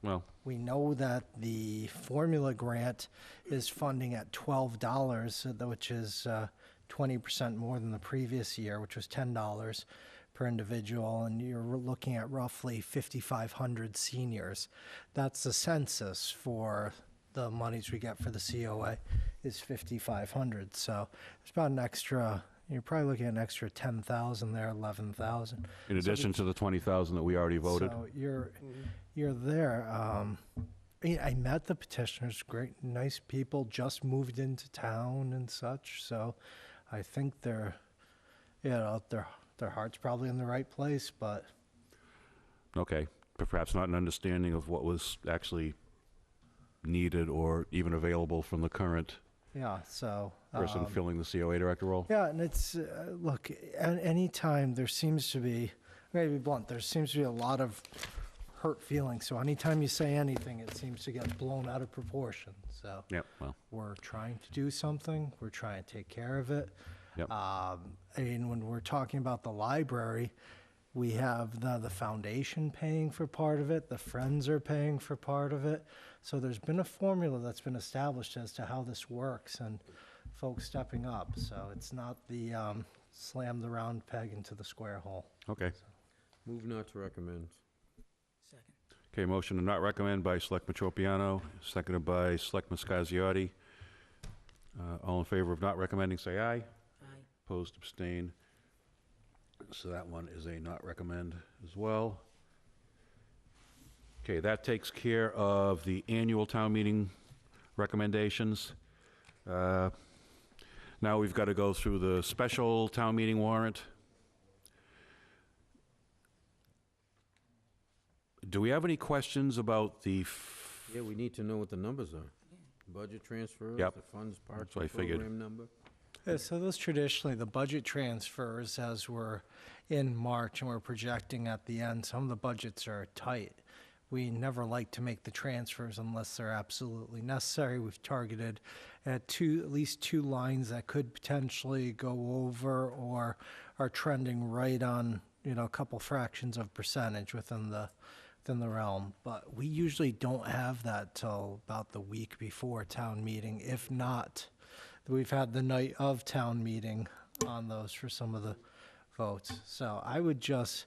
Well, We know that the formula grant is funding at $12, which is 20% more than the previous year, which was $10 per individual, and you're looking at roughly 5,500 seniors. That's the census for the monies we get for the COA is 5,500. So it's about an extra, you're probably looking at an extra 10,000 there, 11,000. in addition to the 20,000 that we already voted. So you're there. I met the petitioners, great, nice people, just moved into town and such. So I think their heart's probably in the right place, but Okay, but perhaps not an understanding of what was actually needed or even available from the current yeah, so. person filling the COA director role. Yeah, and it's, look, anytime there seems to be, I'm gonna be blunt, there seems to be a lot of hurt feelings. So anytime you say anything, it seems to get blown out of proportion. So Yeah, well, we're trying to do something, we're trying to take care of it. Yep. I mean, when we're talking about the library, we have the foundation paying for part of it, the Friends are paying for part of it. So there's been a formula that's been established as to how this works and folks stepping up. So it's not the slam the round peg into the square hole. okay. Move not to recommend. Second. Okay, motion to not recommend by Selectman Tropiano, seconded by Selectman Scasiotti. All in favor of not recommending, say aye. Aye. Opposed, abstain. So that one is a not recommend as well. Okay, that takes care of the annual town meeting recommendations. Now we've got to go through the special town meeting warrant. Do we have any questions about the, Yeah, we need to know what the numbers are. Budget transfers, Yep. the funds parking what I figured. program number. Yeah, so those traditionally, the budget transfers as we're in March and we're projecting at the end, some of the budgets are tight. We never like to make the transfers unless they're absolutely necessary. We've targeted at least two lines that could potentially go over or are trending right on, a couple fractions of percentage within the realm. But we usually don't have that till about the week before town meeting. If not, we've had the night of town meeting on those for some of the votes. So I would just,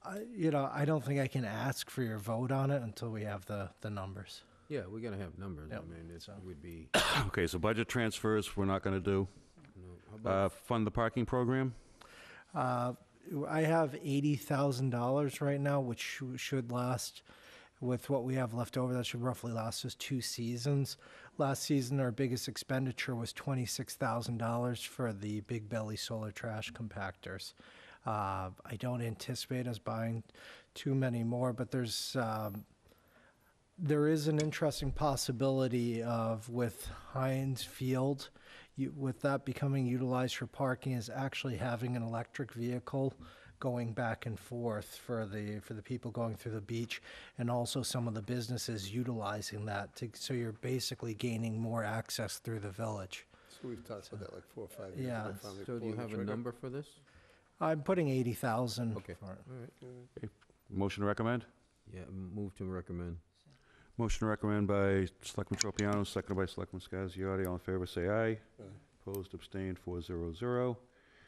I don't think I can ask for your vote on it until we have the numbers. Yeah, we gotta have numbers. Yep. I mean, it would be, okay, so budget transfers, we're not going to do. how about, Fund the parking program? I have $80,000 right now, which should last, with what we have left over, that should roughly last us 2 seasons. Last season, our biggest expenditure was $26,000 for the Big Belly solar trash compactors. I don't anticipate us buying too many more, but there is an interesting possibility of, with Heinz Field, with that becoming utilized for parking, is actually having an electric vehicle going back and forth for the people going through the beach, and also some of the businesses utilizing that. So you're basically gaining more access through the village. So we've talked about that like 4 or 5 years Yeah. ago. finally so do you pulling the have a trigger. number for this? I'm putting 80,000 Okay. for it. All right. Motion to recommend? Yeah, move to recommend. Motion to recommend by Selectman Tropiano, seconded by Selectman Scasiotti. All in favor, say aye. Aye. Opposed, abstained, 400.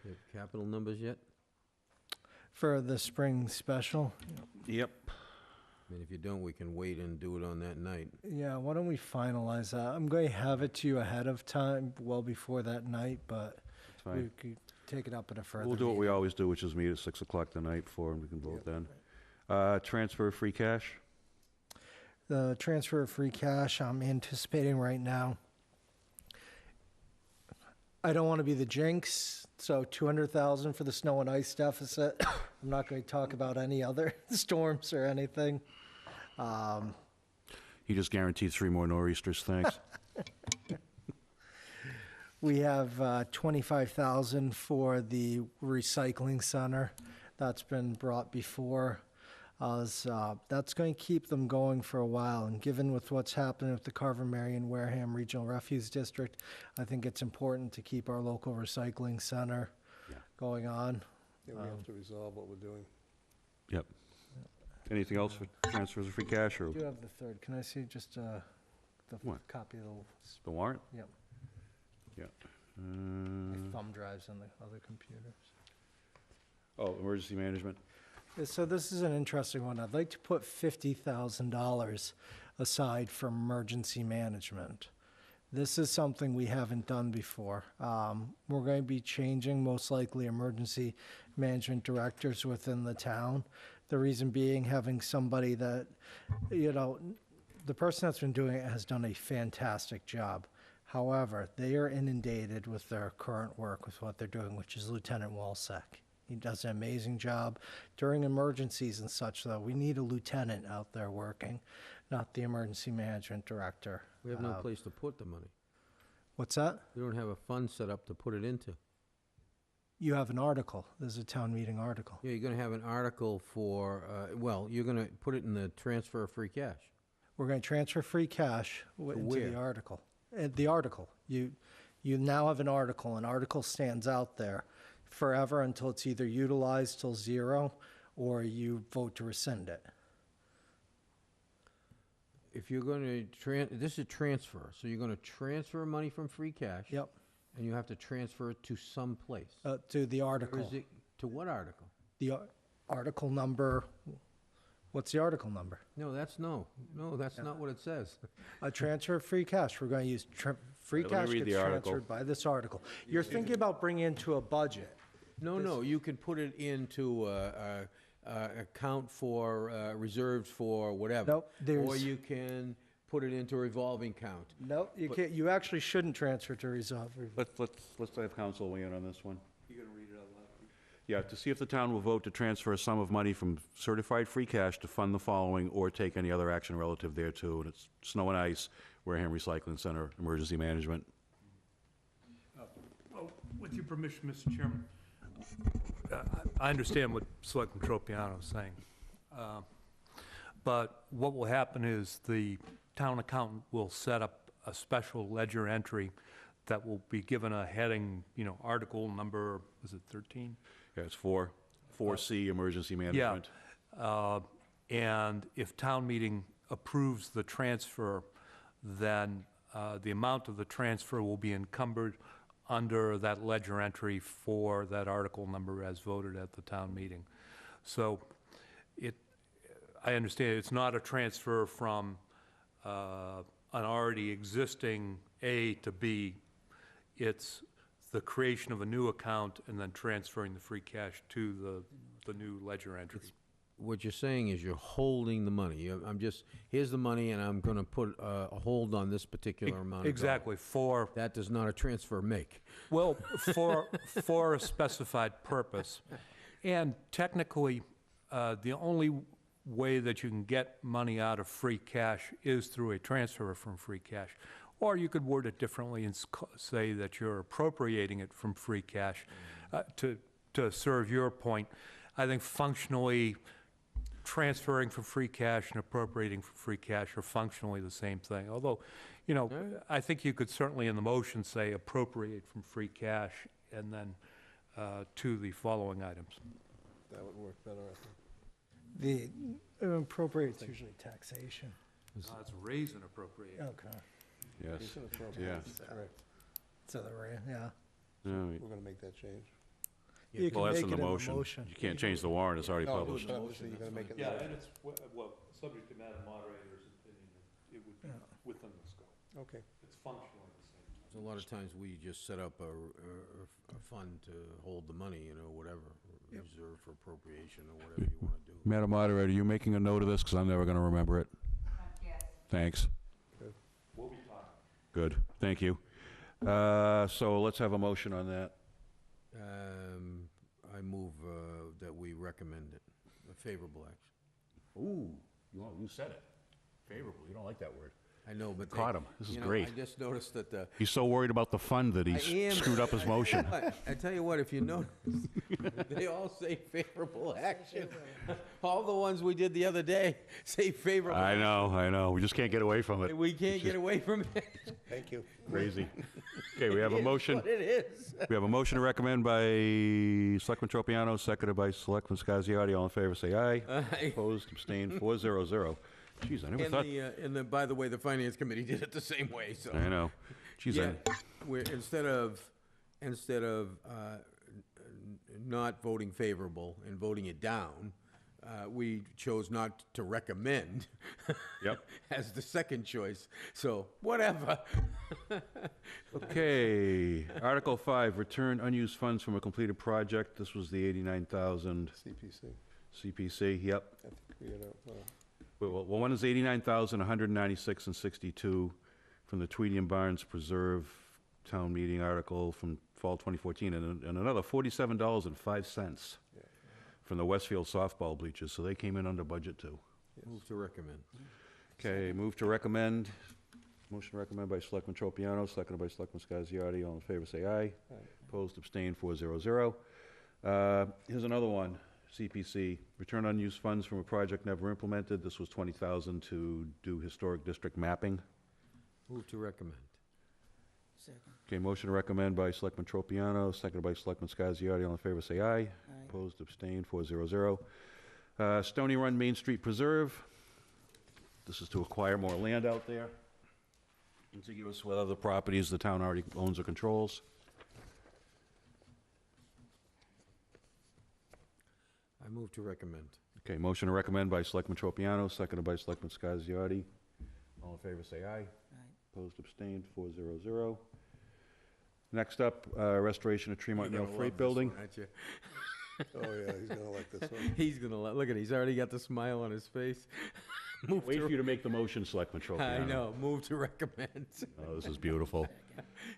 You have capital numbers yet? For the spring special? Yep. I mean, if you don't, we can wait and do it on that night. Yeah, why don't we finalize that? I'm going to have it to you ahead of time, well before that night, but It's we fine. could take it up at a further We'll do what we meeting. always do, which is meet at 6 o'clock the night before, and we can vote Yep. then. Transfer of free cash? The transfer of free cash, I'm anticipating right now. I don't want to be the jinx, so 200,000 for the snow and ice deficit. I'm not going to talk about any other storms or anything. He just guaranteed 3 more nor'easters, thanks. We have 25,000 for the recycling center. That's been brought before us. That's going to keep them going for a while. And given with what's happening with the Carver, Marion, Wareham Regional Refuse District, I think it's important to keep our local recycling center Yeah. going on. Yeah, we have to resolve what we're doing. Yep. Anything else for transfers of free cash, or I do have the third. Can I see just the What? copy of the warrant? Yep. Yeah. my thumb drives on the other computers? Oh, emergency management? So this is an interesting one. I'd like to put $50,000 aside for emergency management. This is something we haven't done before. We're going to be changing, most likely, emergency management directors within the town. The reason being, having somebody that, the person that's been doing it has done a fantastic job. However, they are inundated with their current work, with what they're doing, which is Lieutenant Walsek. He does an amazing job. During emergencies and such, though, we need a lieutenant out there working, not the emergency management director. We have no place to put the money. What's that? We don't have a fund set up to put it into. You have an article. There's a town meeting article. Yeah, you're gonna have an article for, you're gonna put it in the transfer of free cash. We're going to transfer free cash into where? the article. The article. You now have an article. An article stands out there forever until it's either utilized till zero or you vote to rescind it. If you're gonna this is transfer, so you're gonna transfer money from free cash. Yep. And you have to transfer it to some place. To the Or article. is it, to what article? The article number. What's the article number? No, that's not what it says. A transfer of free cash. We're going to use free Let me cash read gets the article. transferred by this article. You're thinking about bringing into a budget. No, you can put it into account for, reserves for whatever. Nope, Or there's- you can put it into revolving count. No, you But- can't. You actually shouldn't transfer to resolve. Let's have council weigh in on this one. You're gonna read it out loud? Yeah, to see if the town will vote to transfer a sum of money from certified free cash to fund the following or take any other action relative thereto, and it's snow and ice, Wareham Recycling Center, emergency management. Well, with your permission, Mr. Chairman, I understand what Selectman Tropiano is saying. But what will happen is the town accountant will set up a special ledger entry that will be given a heading, article number, is it 13? Yeah, it's 4C, emergency management. And if town meeting approves the transfer, then the amount of the transfer will be encumbered under that ledger entry for that article number as voted at the town meeting. So I understand it's not a transfer from an already existing A to B. It's the creation of a new account and then transferring the free cash to the new ledger entry. What you're saying is you're holding the money. Here's the money, and I'm gonna put a hold on this particular amount of dollars. Exactly, That does not a transfer make. well, for a specified purpose. And technically, the only way that you can get money out of free cash is through a transfer from free cash. Or you could word it differently and say that you're appropriating it from free cash. To serve your point, I think functionally, transferring from free cash and appropriating from free cash are functionally the same thing. Although, I think you could certainly in the motion say appropriate from free cash and then to the following items. That would work better, I think. The appropriate's usually taxation. It's raise and appropriate. Okay. Yes. It's appropriate. Yeah. Correct. So yeah. No, We're gonna make that change. You can Well, that's make in it the in the motion. motion. You can't change the warrant, it's already No, published. but obviously you're gonna make it. Yeah, and it's, well, subject to Madam Moderator's opinion, it would be within the scope. Okay. It's functionally the same. So a lot of times we just set up a fund to hold the money, you know, whatever, reserve for appropriation or whatever you want to do. Madam Moderator, you making a note of this, because I'm never going to remember it? Yes. Thanks. We'll be talking. Good, thank you. So let's have a motion on that. I move that we recommend it, a favorable action. Ooh, you said it. Favorable, you don't like that word. I know, but. Caught him. This is you know, great. I just noticed that the. He's so worried about the fund that I he's am- screwed up his motion. I tell you what, if you notice, they all say favorable action. All the ones we did the other day say favorable. I know, we just can't get away from it. We can't get away from it. Thank you. Crazy. Okay, we have a It is motion. what it is. We have a motion to recommend by Selectman Tropiano, seconded by Selectman Scasiotti. All in favor, say aye. Aye. Opposed, abstained, 400. Jeez, I never And thought. the, by the way, the finance committee did it the same way, so. I know. Jeez, Yeah, we're, instead of not voting favorable and voting it down, we chose not to recommend. Yep. As the second choice, so whatever. Okay, Article 5, return unused funds from a completed project. This was the 89,000 CPC. CPC, yep. I think we had Well, one is 89,196 and 62 from the Tweedy and Barnes Preserve Town Meeting article from fall 2014, and another $47.05 from the Westfield softball bleachers, so they came in under budget too. Move to recommend. Okay, move to recommend. Motion to recommend by Selectman Tropiano, seconded by Selectman Scasiotti. All in favor, say aye. Opposed, abstained, 400. Here's another one, CPC, return unused funds from a project never implemented. This was 20,000 to do historic district mapping. Move to recommend. Second. Okay, motion to recommend by Selectman Tropiano, seconded by Selectman Scasiotti. All in favor, say aye. Aye. Opposed, abstained, 400. Stony Run Main Street Preserve. This is to acquire more land out there, contiguous with other properties the town already owns or controls. I move to recommend. Okay, motion to recommend by Selectman Tropiano, seconded by Selectman Scasiotti. All in favor, say aye. Opposed, abstained, 400. Next up, restoration of Tremont Mill Freight Building. Oh, yeah, he's gonna like this one. He's gonna look at. He's already got the smile on his face. Move Wait to, for you to make the motion, Selectman Tropiano. I know. Move to recommend. Oh, this is beautiful.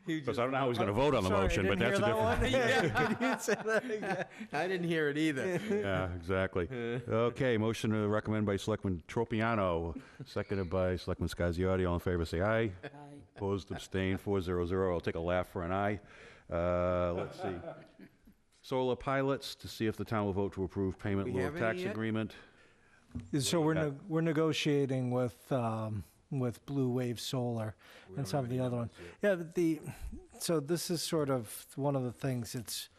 He Because just- I don't know how he's going to vote on the motion, but that's a different... Yeah, could you say that again? I didn't hear it either. Yeah, exactly. Okay, motion to recommend by Selectman Tropiano, seconded by Selectman Scasiotti. All in favor, say aye. Aye. Opposed, abstained, 400. I'll take a laugh for an aye. Let's see. Solar pilots, to see if the town will vote to approve payment in We lieu of have any tax yet? agreement. So we're negotiating with Blue Wave Solar We and don't some have of the any other ones. numbers yet. Yeah, so this is sort of one of the things.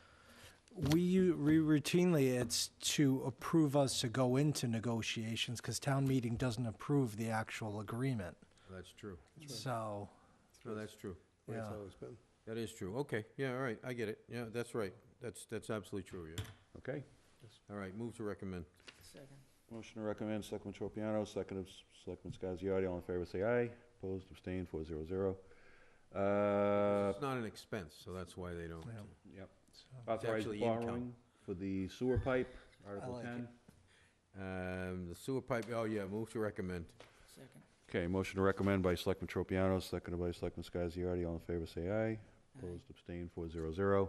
We routinely it's to approve us to go into negotiations because town meeting doesn't approve the actual agreement. That's true. So No, that's true. That's Yeah. always been. That is true. Okay. Yeah. All right. I get it. Yeah. That's right. That's absolutely true. Yeah. Okay. All right. Move to recommend. Second. Motion to recommend, Selectman Tropiano, seconded Selectman Scasiotti. All in favor, say aye. Opposed, abstained, 400. It's not an expense, so that's why they don't. Yep. so Authorized actually income. borrowing for the sewer pipe, Article like 10. The sewer pipe. Oh yeah. Move to recommend. Second. Okay, motion to recommend by Selectman Tropiano, seconded by Selectman Scasiotti. All in favor, say aye. Opposed, abstained, 400.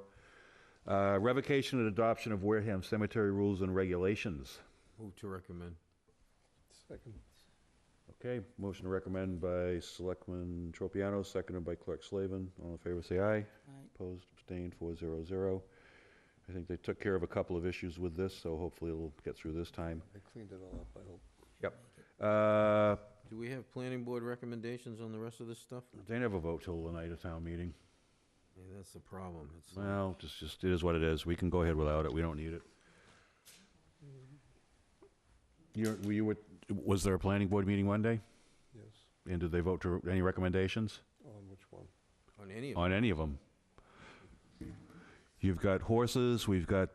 Revocation and adoption of Wareham Cemetery Rules and Regulations. Move to recommend. Second. Okay, motion to recommend by Selectman Tropiano, seconded by Clerk Slavin. All in favor, say aye. Aye. Opposed, abstained, 400. I think they took care of a couple of issues with this, so hopefully it'll get through this time. I cleaned it all up, I hope. Yep. Do we have planning board recommendations on the rest of this stuff? They never vote till the night of town meeting. Yeah, that's the problem. It's Well, just, it is what it is. We can go ahead without it. We don't need it. Was there a planning board meeting Monday? Yes. And did they vote to, any recommendations On which one? on any of on any of them? You've got horses, we've got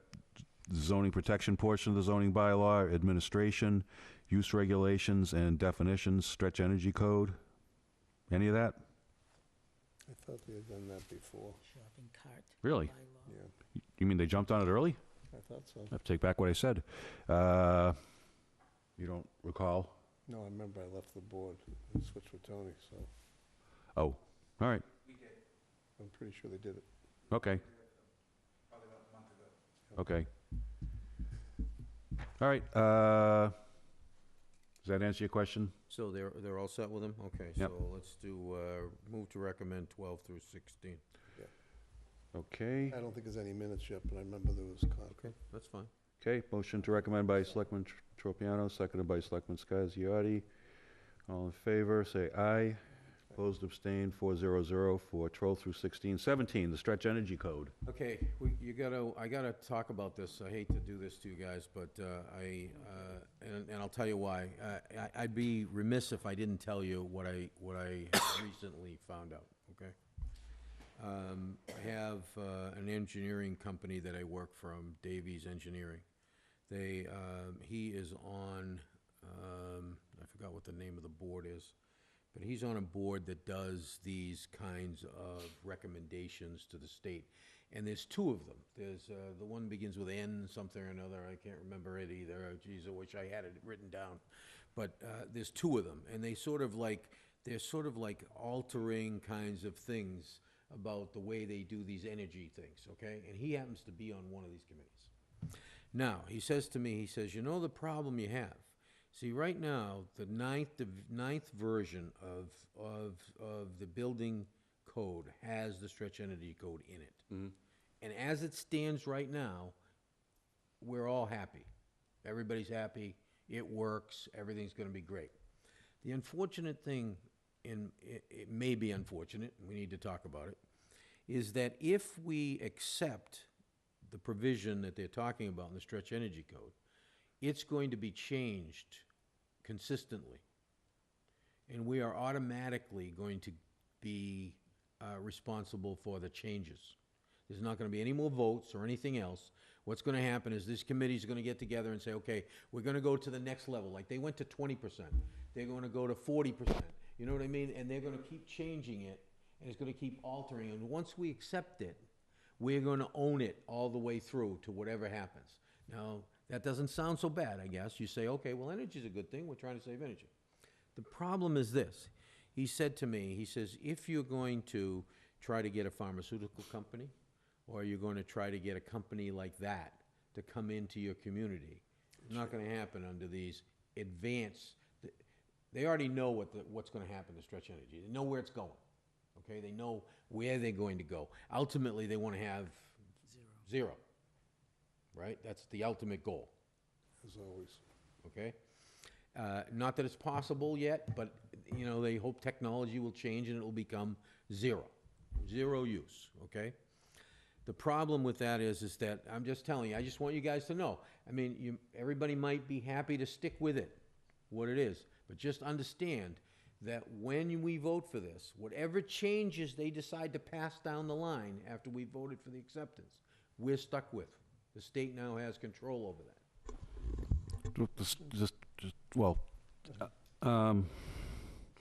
zoning protection portion of the zoning bylaw, administration, use regulations and definitions, stretch energy code. Any of that? I thought they had done that before. Shopping cart. Really? bylaw. Yeah, You mean they jumped on it early? I thought so. I have to take back what I said. You don't recall? No, I remember I left the board and switched with Tony, so Oh, all right, I'm pretty sure they did it. okay. Okay. All right, does that answer your question? So they're all set with them? Okay, Yep. so let's do, move to recommend 12 through 16. Okay, I don't think there's any minutes yet, but I remember there was conflict. Okay, that's fine. okay, motion to recommend by Selectman Tropiano, seconded by Selectman Scasiotti. All in favor, say aye. Opposed, abstained, 400 for 12 through 16. 17, the stretch energy code. Okay, I gotta talk about this. I hate to do this to you guys, but and I'll tell you why. I'd be remiss if I didn't tell you what I recently found out, okay? I have an engineering company that I work from, Davies Engineering. He is on, I forgot what the name of the board is, but he's on a board that does these kinds of recommendations to the state. And there's two of them. There's, the one begins with N something or another, I can't remember it either. Oh, geez, I wish I had it written down. But there's two of them, and they're sort of like altering kinds of things about the way they do these energy things, okay? And he happens to be on one of these committees. Now, he says to me, he says, you know the problem you have? See, right now, the ninth version of the building code has the stretch energy code in it. And as it stands right now, we're all happy. Everybody's happy, it works, everything's gonna be great. The unfortunate thing, and it may be unfortunate, we need to talk about it, is that if we accept the provision that they're talking about in the stretch energy code, it's going to be changed consistently. And we are automatically going to be responsible for the changes. There's not going to be any more votes or anything else. What's going to happen is this committee's going to get together and say, okay, we're going to go to the next level. Like they went to 20%. They're going to go to 40%. You know what I mean? And they're going to keep changing it, and it's going to keep altering. And once we accept it, we're going to own it all the way through to whatever happens. Now, that doesn't sound so bad, I guess. You say, okay, well, energy's a good thing. We're trying to save energy. The problem is this. He said to me, he says, if you're going to try to get a pharmaceutical company, or you're going to try to get a company like that to come into your community, it's not going to happen under these advanced, they already know what's going to happen to stretch energy. They know where it's going, okay? They know where they're going to go. Ultimately, they want to have zero, right? That's the ultimate goal. As always. Okay? Not that it's possible yet, but, you know, they hope technology will change and it will become zero use, okay? The problem with that is that, I'm just telling you, I just want you guys to know. I mean, everybody might be happy to stick with it, what it is, but just understand that when we vote for this, whatever changes they decide to pass down the line after we voted for the acceptance, we're stuck with. The state now has control over that.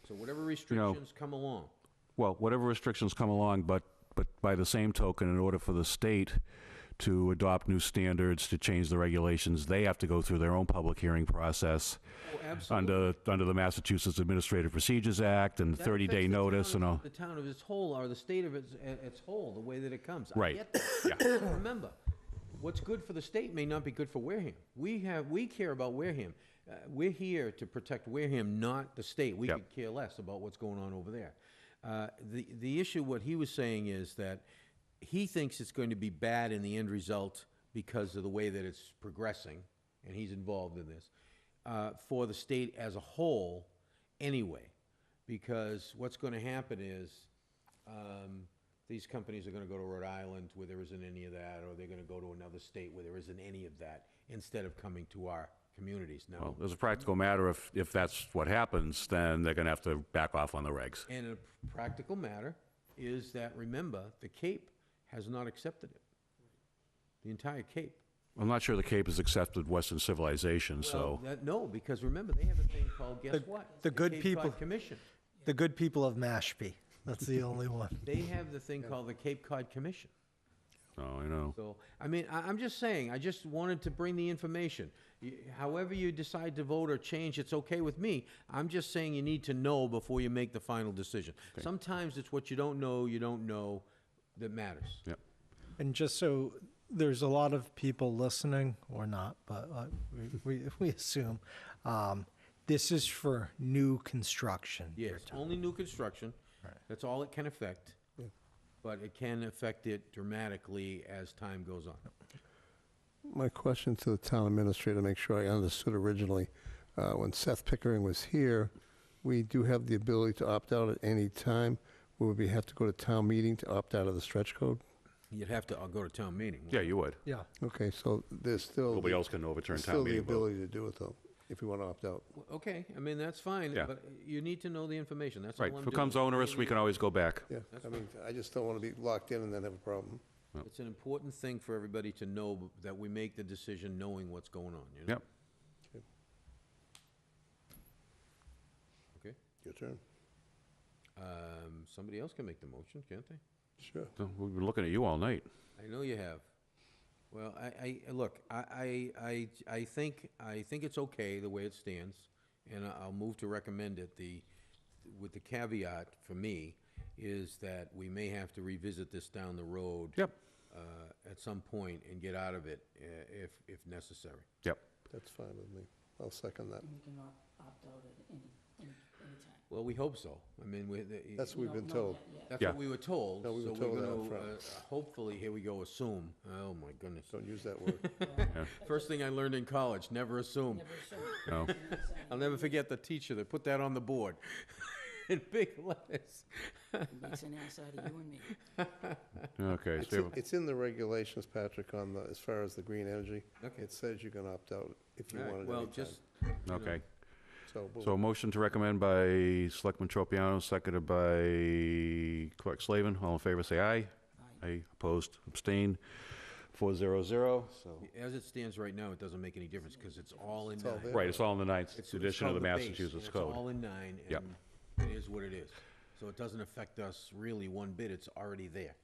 So whatever restrictions come along. Well, whatever restrictions come along, but by the same token, in order for the state to adopt new standards, to change the regulations, they have to go through their own public hearing process Oh, absolutely. under the Massachusetts Administrative Procedures Act and That 30-day affects notice and all. the town of its whole, or the state of its whole, the way that it comes. I Right. get that. Yeah. Remember, what's good for the state may not be good for Wareham. We care about Wareham. We're here to protect Wareham, not the state. We Yep. could care less about what's going on over there. The issue, what he was saying is that he thinks it's going to be bad in the end result because of the way that it's progressing, and he's involved in this, for the state as a whole anyway. Because what's going to happen is these companies are going to go to Rhode Island where there isn't any of that, or they're going to go to another state where there isn't any of that, instead of coming to our communities. Now, Well, as a practical matter, if that's what happens, then they're going to have to back off on the regs. and a practical matter is that, remember, the Cape has not accepted it. the entire Cape. I'm not sure the Cape has accepted Western civilization, so. Well, no, because remember, they have a thing called, guess what? the good Cape people- Cod Commission. The good people of Mashpee. That's the only one. They have the thing called the Cape Cod Commission. Oh, I know. So, I mean, I'm just saying, I just wanted to bring the information. However you decide to vote or change, it's okay with me. I'm just saying you need to know before you make the final decision. Sometimes it's what you don't know that matters. Yep. And just so there's a lot of people listening, or not, but we assume, this is for new construction. Yes, only new construction. That's all it can affect. But it can affect it dramatically as time goes on. My question to the town administrator, to make sure I understood originally, when Seth Pickering was here, we do have the ability to opt out at any time. Would we have to go to town meeting to opt out of the stretch code? You'd have to go to town meeting. Yeah, you would. Yeah. Okay, so there's still. Nobody else can overturn there's town still the meeting vote. ability to do it, though, if we want to opt out. Okay, I mean, that's fine, Yeah. but you need to know the information, that's all I'm Right, doing. if it becomes onerous, we can always go back. Yeah, I mean, I just don't want to be locked in and then have a problem. It's an important thing for everybody to know that we make the decision knowing what's going on, you know? Yep. Okay? Your turn. Somebody else can make the motion, can't they? Sure. So we've been looking at you all night. I know you have. Well, look, I think it's okay the way it stands, and I'll move to recommend it. With the caveat for me is that we may have to revisit this down the road. Yep. At some point and get out of it if necessary. Yep. That's fine with me. I'll second that. You can opt out at any time. Well, we hope so. I mean, That's what we've been No, told. not yet. that's Yeah. what we were told. No, we were so told we're that up gonna, front. hopefully, here we go, assume. Oh, my goodness. Don't use that word. First thing I learned in college, never assume. No. I'll never forget the teacher that put that on the board in big letters. Makes an ass out of you and me. Okay, It's so we have it's in the regulations, Patrick, on the, as far as the green energy. Okay. It says you can opt out if you All right, want it well, anytime. just, a- okay. So, So a motion to recommend by Selectman Tropiano, seconded by Clerk Slavin. All in favor, say aye. Aye. Opposed, abstained, 400. So, as it stands right now, it doesn't make any difference because it's all in It's all nine. there. right, it's all in the ninth It's edition of the called base, Massachusetts and Code. It's all in nine, Yep. and it is what it is. So it doesn't affect us really one bit, it's already there.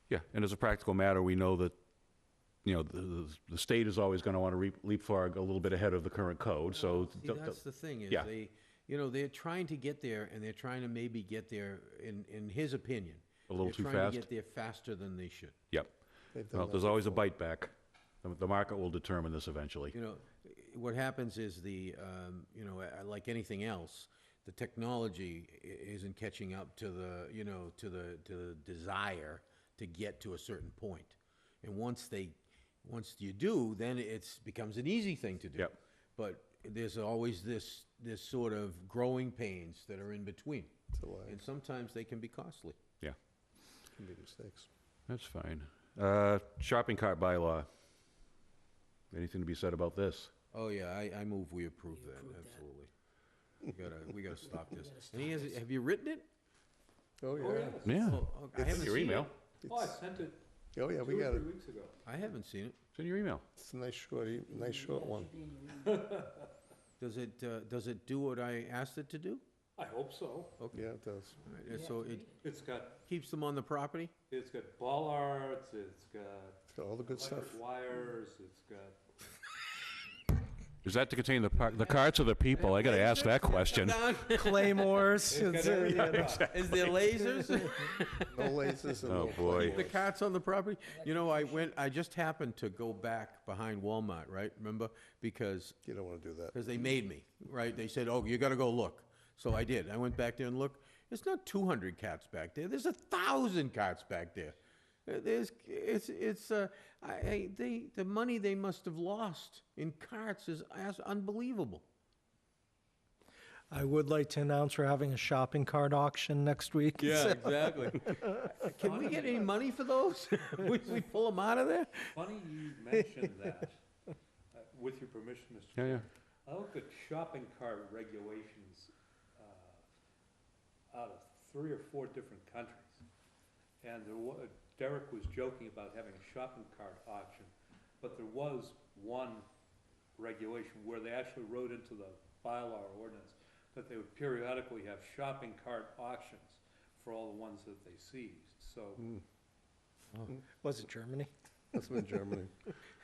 Yeah, and as a practical matter, we know that, you know, the state is always going to want to leapfrog a little bit ahead of the current code, so. See, that's the thing, is yeah. they're trying to get there, and they're trying to maybe get there, in his opinion. A little too They're trying to fast? get there faster than they should. Yep. they've done Well, that there's always a before. bite back. The market will determine this eventually. You know, what happens is like anything else, the technology isn't catching up to the desire to get to a certain point. And once you do, then it becomes an easy thing to do. Yep. But there's always this sort of growing pains that are in between. It's a lag. And sometimes they can be costly. Yeah, Can be mistakes. that's fine. Shopping cart bylaw. Anything to be said about this? Oh, yeah, I move we approve that, absolutely. We gotta stop this. And have you written it? Oh, yeah. Yeah, Oh, I it's in haven't your seen email. it. Oh, I sent it Oh, yeah, we 2 or got 3 it. weeks ago. I haven't seen it. It's in your email. It's a nice short one. Does it do what I asked it to do? I hope so. Okay. Yeah, it does. All right, and so it It's got keeps them on the property? bollards, it's got It's got all the good stuff. electric wires, it's got Is that to contain the carts or the people? I got to ask that question. Claymores. It's got everything. Is there lasers? No lasers and Oh, no boy. The carts on the property? You know, I just happened to go back behind Walmart, right? Remember? Because You don't want to do that. they made me, right? They said, oh, you gotta go look. So I did. I went back there and looked. It's not 200 cats back there. There's 1,000 cats back there. The money they must have lost in carts is unbelievable. I would like to announce we're having a shopping cart auction next week. So- exactly. Can we get any money for those? we pull them out of there? Funny you mentioned that, with your permission, Mr. Yeah, yeah. I looked at shopping cart regulations out of 3 or 4 different countries. And Derek was joking about having a shopping cart auction but there was one regulation where they actually wrote into the bylaw or ordinance that they would periodically have shopping cart auctions for all the ones that they seized, so. Was it Germany? That's been Germany,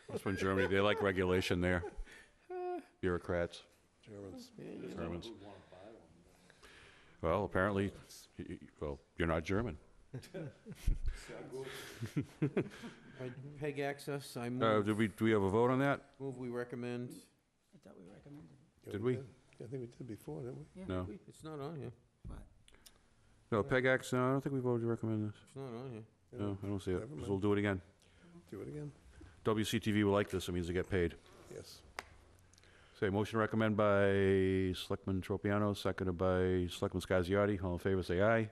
That's when Germany, they like regulation there. Bureaucrats. Germans. Germans. Who'd wanna buy one? Well, apparently, well, you're not German. PEG access, I move, Do we have a vote on that? we recommend. I thought we recommended. Yeah, Did we? I think we did before, didn't we? No. It's not on here. No, PEG X, no, I don't think we voted to recommend this. It's not on here. No, I don't see it. Never So mind. we'll do it again. Do it again? WCTV will like this, it means they get paid. Yes. Say, motion to recommend by Selectman Tropiano, seconded by Selectman Scasiotti. All in favor, say aye.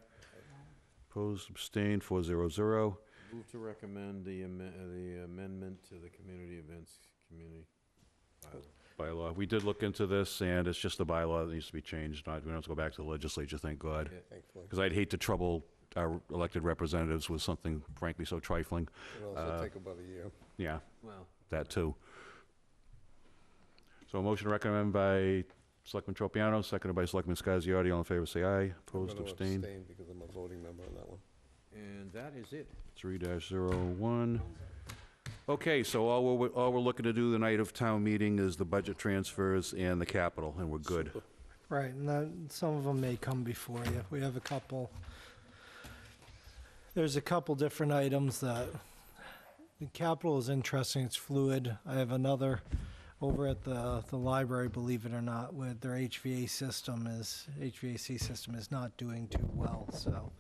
Opposed, abstained, 400. Move to recommend the amendment to the community events community bylaw. Bylaw. We did look into this, and it's just the bylaw that needs to be changed. We don't have to go back to the legislature, thank God. Yeah. Thankfully. Because I'd hate to trouble our elected representatives with something frankly so trifling. It'll also take about a year. Yeah, Well, that too. So a motion to recommend by Selectman Tropiano, seconded by Selectman Scasiotti. All in favor, say aye. Opposed, I'm gonna abstained. abstain because I'm a voting member on that one. and that is it. 3-01. Okay, so all we're looking to do the night of town meeting is the budget transfers and the capital, and we're good. Super. Right, and then some of them may come before you. We have a couple, there's a couple different items that, the capital is interesting, it's fluid. I have another over at the library, believe it or not, with their HVAC system is not doing too well, so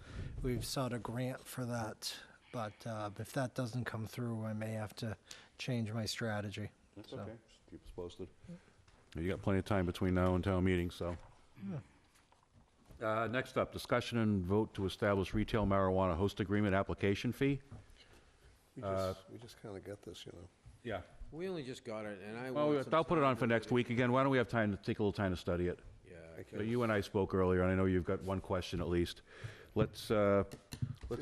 we've sought a grant for that. But if that doesn't come through, I may have to change my strategy. That's So- okay. Just keep us posted. You got plenty of time between now and town meeting, so. Next up, discussion and vote to establish retail marijuana host agreement application fee. We just kind of got this, you know. Yeah. We only just got it, and I Well, want some I'll put it time on to for next really- week again. Why don't we have time to take a little time to study it? Yeah, So you and I spoke earlier, and I know you've got one question at least. Let's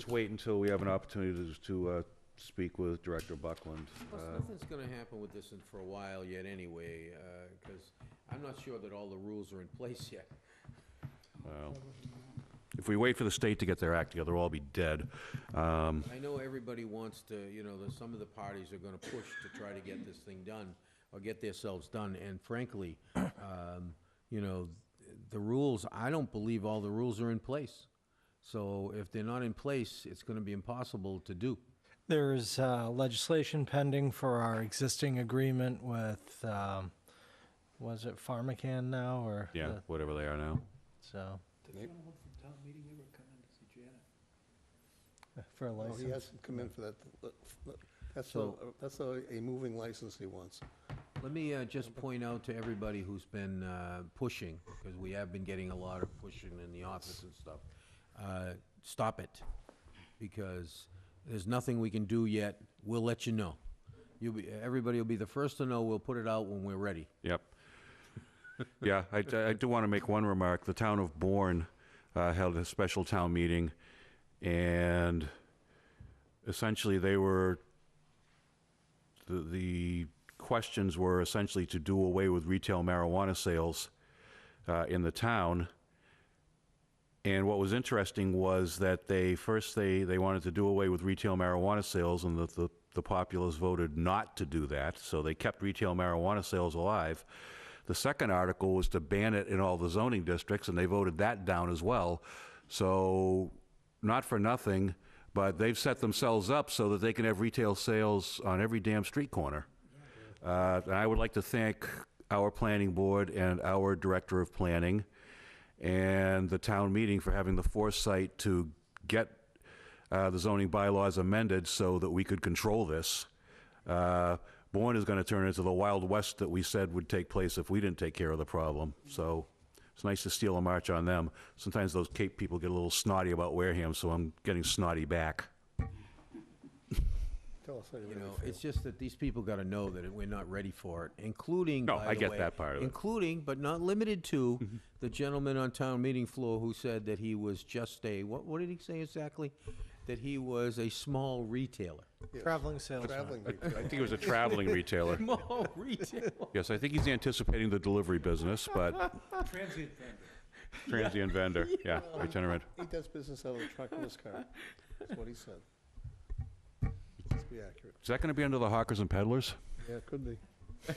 wait until we have an opportunity to speak with Director Buckland. Plus, nothing's gonna happen with this for a while yet anyway, because I'm not sure that all the rules are in place yet. Well, if we wait for the state to get their act together, we'll all be dead. I know everybody wants to, some of the parties are gonna push to try to get this thing done, or get themselves done, and frankly, the rules, I don't believe all the rules are in place. So if they're not in place, it's gonna be impossible to do. There's legislation pending for our existing agreement with, was it Pharmacan now, or? Yeah, whatever they are now. So, Didn't he? for a Oh, he license. hasn't come in for that. That's So- a moving license he wants. Let me just point out to everybody who's been pushing, because we have been getting a lot of pushing in the office and stuff. Stop it, because there's nothing we can do yet. We'll let you know. Everybody will be the first to know. We'll put it out when we're ready. Yep. Yeah, I do want to make one remark. The town of Bourne held a special town meeting, and essentially the questions were essentially to do away with retail marijuana sales in the town. And what was interesting was that they wanted to do away with retail marijuana sales, and the populace voted not to do that, so they kept retail marijuana sales alive. The second article was to ban it in all the zoning districts, and they voted that down as well. So, not for nothing, but they've set themselves up so that they can have retail sales on every damn street corner. And I would like to thank our planning board and our director of planning and the town meeting for having the foresight to get the zoning bylaws amended so that we could control this. Bourne is going to turn into the Wild West that we said would take place if we didn't take care of the problem. So it's nice to steal a march on them. Sometimes those Cape people get a little snotty about Wareham, so I'm getting snotty back. Tell us how you really feel. It's just that these people got to know that we're not ready for it, including, No, by I the get way, that part of it. including, but not limited to, the gentleman on town meeting floor who said that he was just what did he say exactly? that he was a small retailer. Yes. Traveling salesman. Traveling I retail. think it was a traveling retailer. Small retailer. Yes, I think he's anticipating the delivery business, but Transient vendor. transient vendor, yeah, itinerant. He does business out of the trunk of his car. That's what he said. Let's be accurate. Is that going to be under the hawkers and peddlers? Yeah, it could be.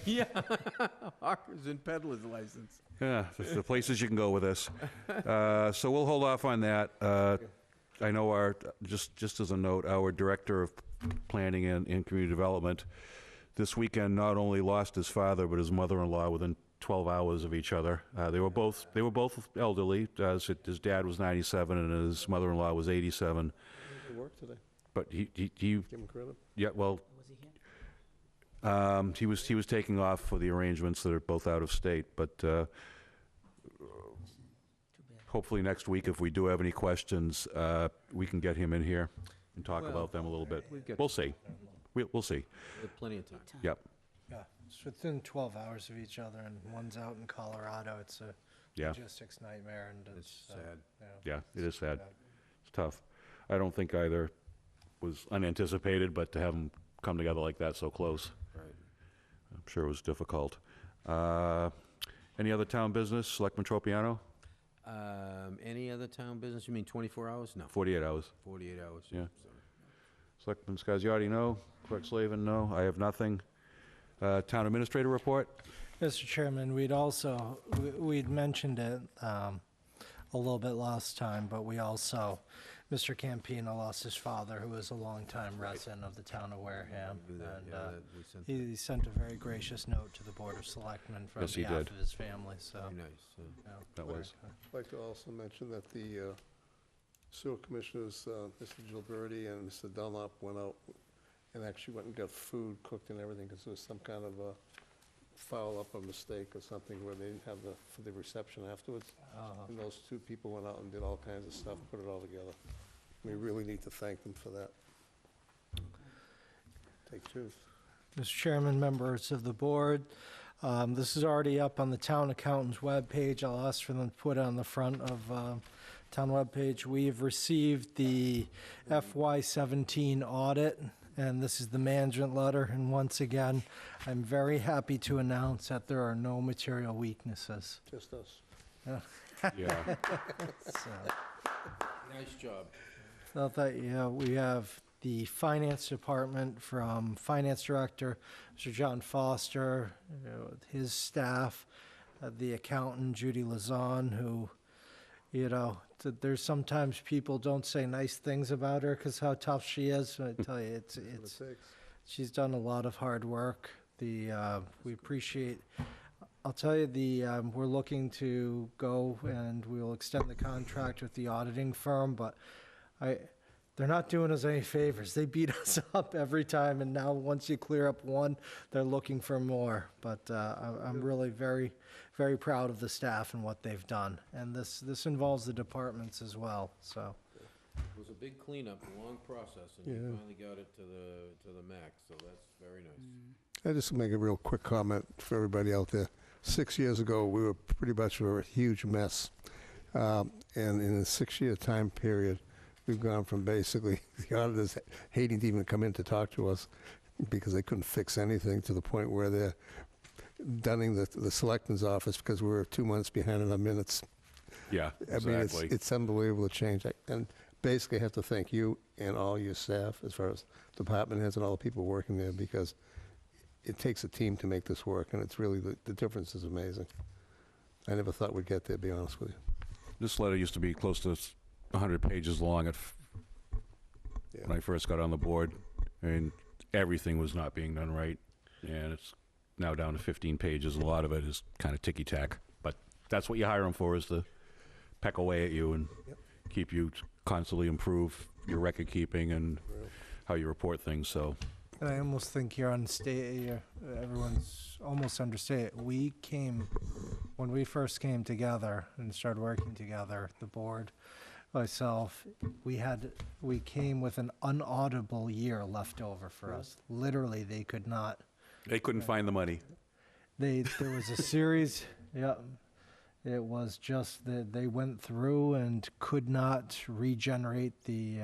Yeah, hawkers and peddlers license. Yeah, the places you can go with this. So we'll hold off on that. I know our, just as a note, our Director of Planning and Community Development this weekend not only lost his father, but his mother-in-law within 12 hours of each other. They were both elderly. His dad was 97 and his mother-in-law was 87. He worked today. But he Give him credit. yeah, well, he was taking off for the arrangements that are both out of state, but hopefully next week, if we do have any questions, we can get him in here and talk Well, about them a little bit. we've got- We'll see. We'll see. We have plenty of time. Yep, Yeah, it's within 12 hours of each other, and one's out in Colorado. It's a yeah, logistics nightmare, and It's it's sad. yeah, it is sad. It's tough. I don't think either was unanticipated, but to have them come together like that so close, Right. I'm sure it was difficult. Any other town business? Selectman Tropiano? Any other town business? You mean 24 hours? No, 48 hours. 48 hours. Yeah. So- Selectman Scasiotti, no. Clerk Slavin, no. I have nothing. Town administrator report? Mr. Chairman, we'd mentioned it a little bit last time, but we also, Mr. Campino lost his father, who was a longtime resident of the town of Wareham. Do that, And yeah, that- we sent that. he sent a very gracious note to the Board of Selectmen from Yes, he behalf did. of his family, so. Very nice. yeah. That was. I'd like to also mention that the sewer commissioners, Mr. Gilberti and Mr. Dunlop, went out and actually went and got food cooked and everything, because there was some kind of a foul-up or mistake or something where they didn't have for the reception afterwards. And those two people went out and did all kinds of stuff, put it all together. We really need to thank them for that. Take two. Mr. Chairman, members of the board, this is already up on the town accountant's webpage. I'll ask for them to put it on the front of town webpage. We've received the FY17 audit, and this is the management letter. And once again, I'm very happy to announce that there are no material weaknesses. Just us. Yeah. So, Nice job. so that, we have the finance department from Finance Director, Mr. John Foster, his staff, the accountant, Judy Lazan, who, there's sometimes people don't say nice things about her because how tough she is. But I tell you, What it takes. she's done a lot of hard work. We appreciate. I'll tell you, we're looking to go and we'll extend the contract with the auditing firm, but they're not doing us any favors. They beat us up every time, and now once you clear up one, they're looking for more. But I'm really very, very proud of the staff and what they've done. And this involves the departments as well, so. It was a big cleanup, a long process, and you Yeah. finally got it to the max, so that's very nice. I just make a real quick comment for everybody out there. 6 years ago, we were pretty much a huge mess. And in a 6-year time period, we've gone from basically the auditors hating to even come in to talk to us because they couldn't fix anything, to the point where they're dunning the selectman's office because we were 2 months behind in our minutes. Yeah, I mean, exactly. it's unbelievable the change. And basically, I have to thank you and all your staff, as far as department heads and all the people working there, because it takes a team to make this work, and it's really, the difference is amazing. I never thought we'd get there, to be honest with you. This letter used to be close to 100 pages long when I first got on the board. I mean, everything was not being done right, and it's now down to 15 pages. A lot of it is kind of ticky-tack, but that's what you hire them for, is to peck away at you and keep you constantly improve your record keeping and how you report things, so. And I almost think you're on state. Everyone's almost understate. When we first came together and started working together, the board, myself, we came with an unaudible year left over for us. Literally, they could not. They couldn't find the money. There was a series. Yeah. It was just that they went through and could not regenerate the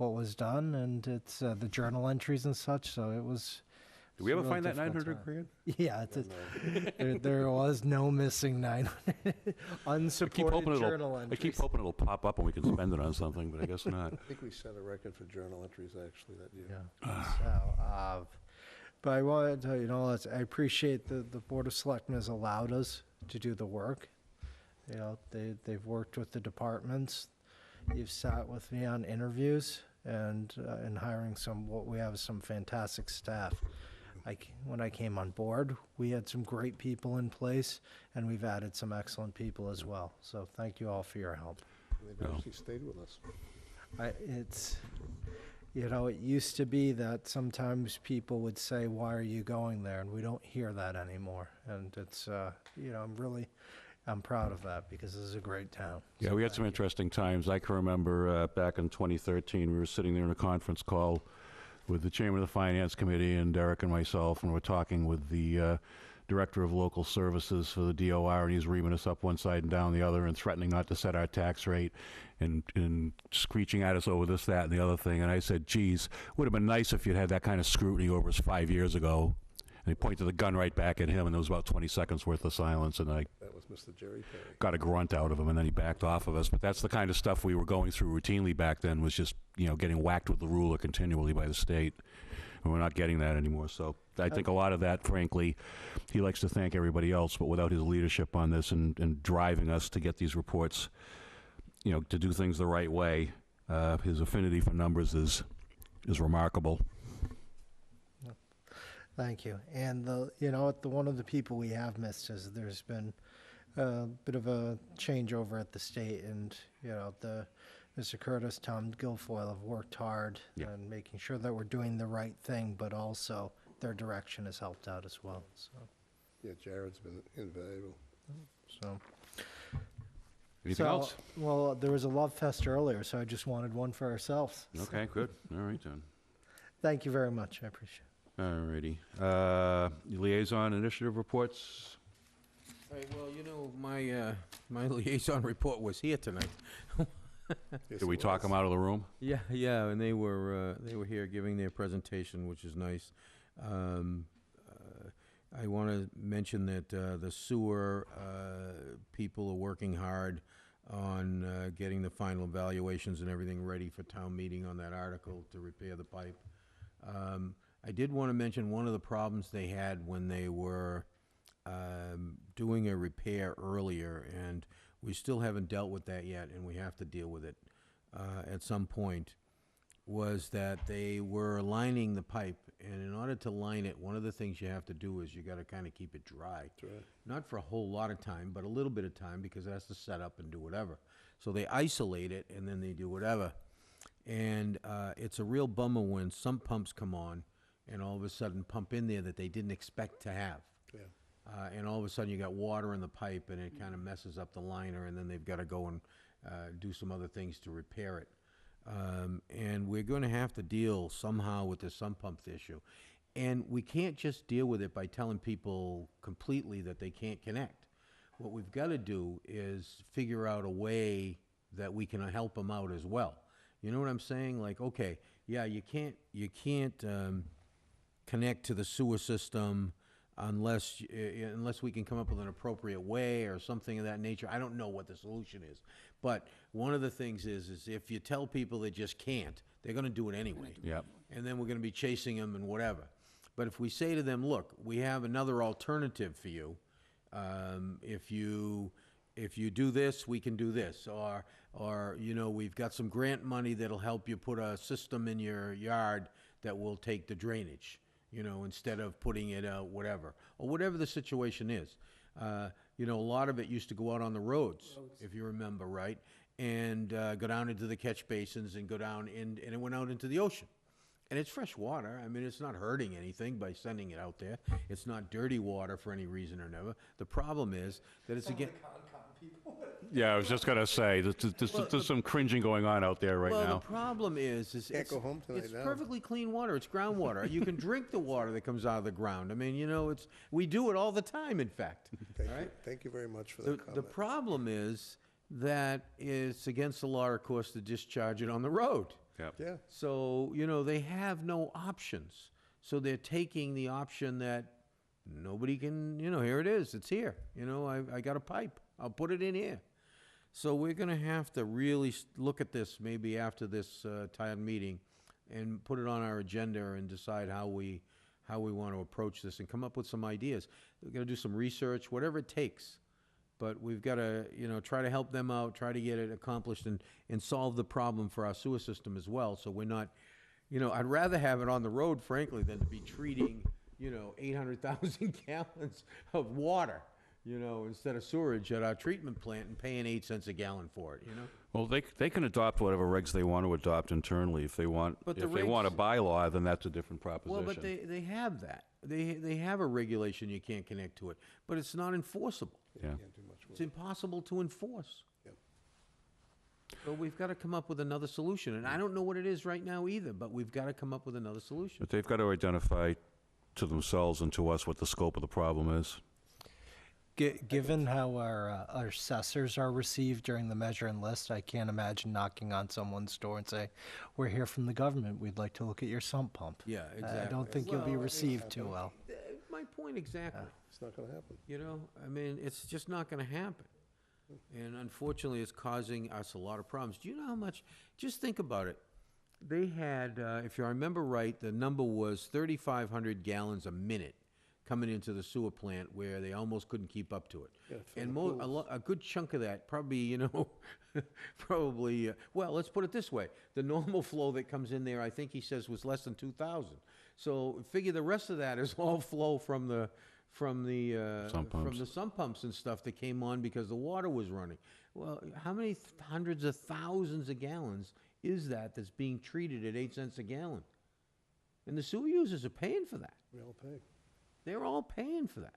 what was done, and it's the journal entries and such. So it was. Did we ever it's a find that really difficult 900 grand? time. Yeah, there was no missing 900 unsupported journal I entries. keep hoping it'll pop up and we can spend it on something, but I guess not. I think we set a record for journal entries actually that year. Yeah. So, but I wanted to, I appreciate the Board of Selectmen has allowed us to do the work. They've worked with the departments. You've sat with me on interviews and in hiring we have some fantastic staff. When I came on board, we had some great people in place, and we've added some excellent people as well. So thank you all for your help. They've actually stayed with us. It used to be that sometimes people would say, "Why are you going there?" And we don't hear that anymore. And it's, I'm proud of that because this is a great town. Yeah, So we had thank some you. interesting times. I can remember back in 2013, we were sitting there in a conference call with the chairman of the finance committee and Derek and myself, and we're talking with the director of local services for the DOR, and he's reaming us up one side and down the other and threatening not to set our tax rate and screeching at us over this, that, and the other thing. And I said, geez, would have been nice if you'd had that kind of scrutiny over us 5 years ago. And he pointed the gun right back at him, and there was about 20 seconds worth of silence, and I That was Mr. Jerry Perry. got a grunt out of him, and then he backed off of us. But that's the kind of stuff we were going through routinely back then, was just, getting whacked with the ruler continually by the state. And we're not getting that anymore. So I think a lot of that, frankly, he likes to thank everybody else, but without his leadership on this and driving us to get these reports, to do things the right way, his affinity for numbers is remarkable. Thank you. And one of the people we have missed is there's been a bit of a changeover at the state, and Mr. Curtis, Tom Guilfoyle have worked hard and making sure that we're doing the right thing, but also their direction has helped out as well. So, Yeah, Jared's been invaluable. so. Anything else? Well, there was a love fest earlier, so I just wanted one for ourselves. Okay, good. All right, then. Thank you very much. I appreciate it. All righty. Liaison initiative reports? All right, well, my liaison report was here tonight. Did we talk them out of the room? Yeah, and they were here giving their presentation, which is nice. I want to mention that the sewer people are working hard on getting the final evaluations and everything ready for town meeting on that article to repair the pipe. I did want to mention one of the problems they had when they were doing a repair earlier, and we still haven't dealt with that yet, and we have to deal with it at some point, was that they were lining the pipe, and in order to line it, one of the things you have to do is you got to kind of keep it dry. Not for a whole lot of time, but a little bit of time, because it has to set up and do whatever. So they isolate it, and then they do whatever. And it's a real bummer when some pumps come on and all of a sudden pump in there that they didn't expect to have. And all of a sudden you got water in the pipe, and it kind of messes up the liner, and then they've got to go and do some other things to repair it. And we're going to have to deal somehow with this sump pump issue. And we can't just deal with it by telling people completely that they can't connect. What we've got to do is figure out a way that we can help them out as well. You know what I'm saying? Like, okay, yeah, you can't connect to the sewer system unless we can come up with an appropriate way or something of that nature. I don't know what the solution is. But one of the things is if you tell people they just can't, they're going to do it anyway. Yep. And then we're going to be chasing them and whatever. But if we say to them, look, we have another alternative for you. If you do this, we can do this. Or we've got some grant money that'll help you put a system in your yard that will take the drainage, instead of putting it out, whatever. Or whatever the situation is. A lot of it used to go out on the roads, if you remember, right? And go down into the catch basins and go down and it went out into the ocean. And it's fresh water. I mean, it's not hurting anything by sending it out there. It's not dirty water for any reason or never. The problem is that it's again... Yeah, I was just going to say, there's some cringing going on out there right Well, now. the problem is Can't go home tonight it's now. perfectly clean water. It's groundwater. You can drink the water that comes out of the ground. I mean, we do it all the time, in fact. Thank you very much for The, that the comment. problem is that it's against the law, of course, to discharge it on the road. Yep. Yeah. So, you know, they have no options. So they're taking the option that nobody can, you know, here it is, it's here. You know, I got a pipe, I'll put it in here. So we're gonna have to really look at this maybe after this town meeting and put it on our agenda and decide how we want to approach this and come up with some ideas. We're gonna do some research, whatever it takes. But we've got to, you know, try to help them out, try to get it accomplished and solve the problem for our sewer system as well. So we're not, you know, I'd rather have it on the road, frankly, than to be treating, you know, 800,000 gallons of water, you know, instead of sewerage at our treatment plant and paying 8 cents a gallon for it, you know? Well, they can adopt whatever regs they want to adopt internally. If they want, But the if they want a regs- bylaw, then that's a different proposition. Well, but they have that. They have a regulation, you can't connect to it, but it's not enforceable. Yeah. It's impossible to enforce. Yep. So we've got to come up with another solution, and I don't know what it is right now either, but we've got to come up with another solution. But they've got to identify to themselves and to us what the scope of the problem is. Given how our assessors are received during the measure and list, I can't imagine knocking on someone's door and say, "We're here from the government. We'd like to look at your sump pump." Yeah, I exactly. don't think you'll be Well, received too well. My point exactly. It's not going to happen. You know, I mean, it's just not going to happen. And unfortunately, it's causing us a lot of problems. Do you know how much? Just think about it. They had, if I remember right, the number was 3,500 gallons a minute coming into the sewer plant where they almost couldn't keep up to it. Yeah, fill And the a good chunk of that, probably, you know, probably, well, let's put it this way. The normal flow that comes in there, I think he says, was less than 2,000. So figure the rest of that is all flow from the Sump pumps. sump pumps and stuff that came on because the water was running. Well, how many hundreds of thousands of gallons is that's being treated at 8 cents a gallon? And the sewer users are paying for that. We all pay. They're all paying for that.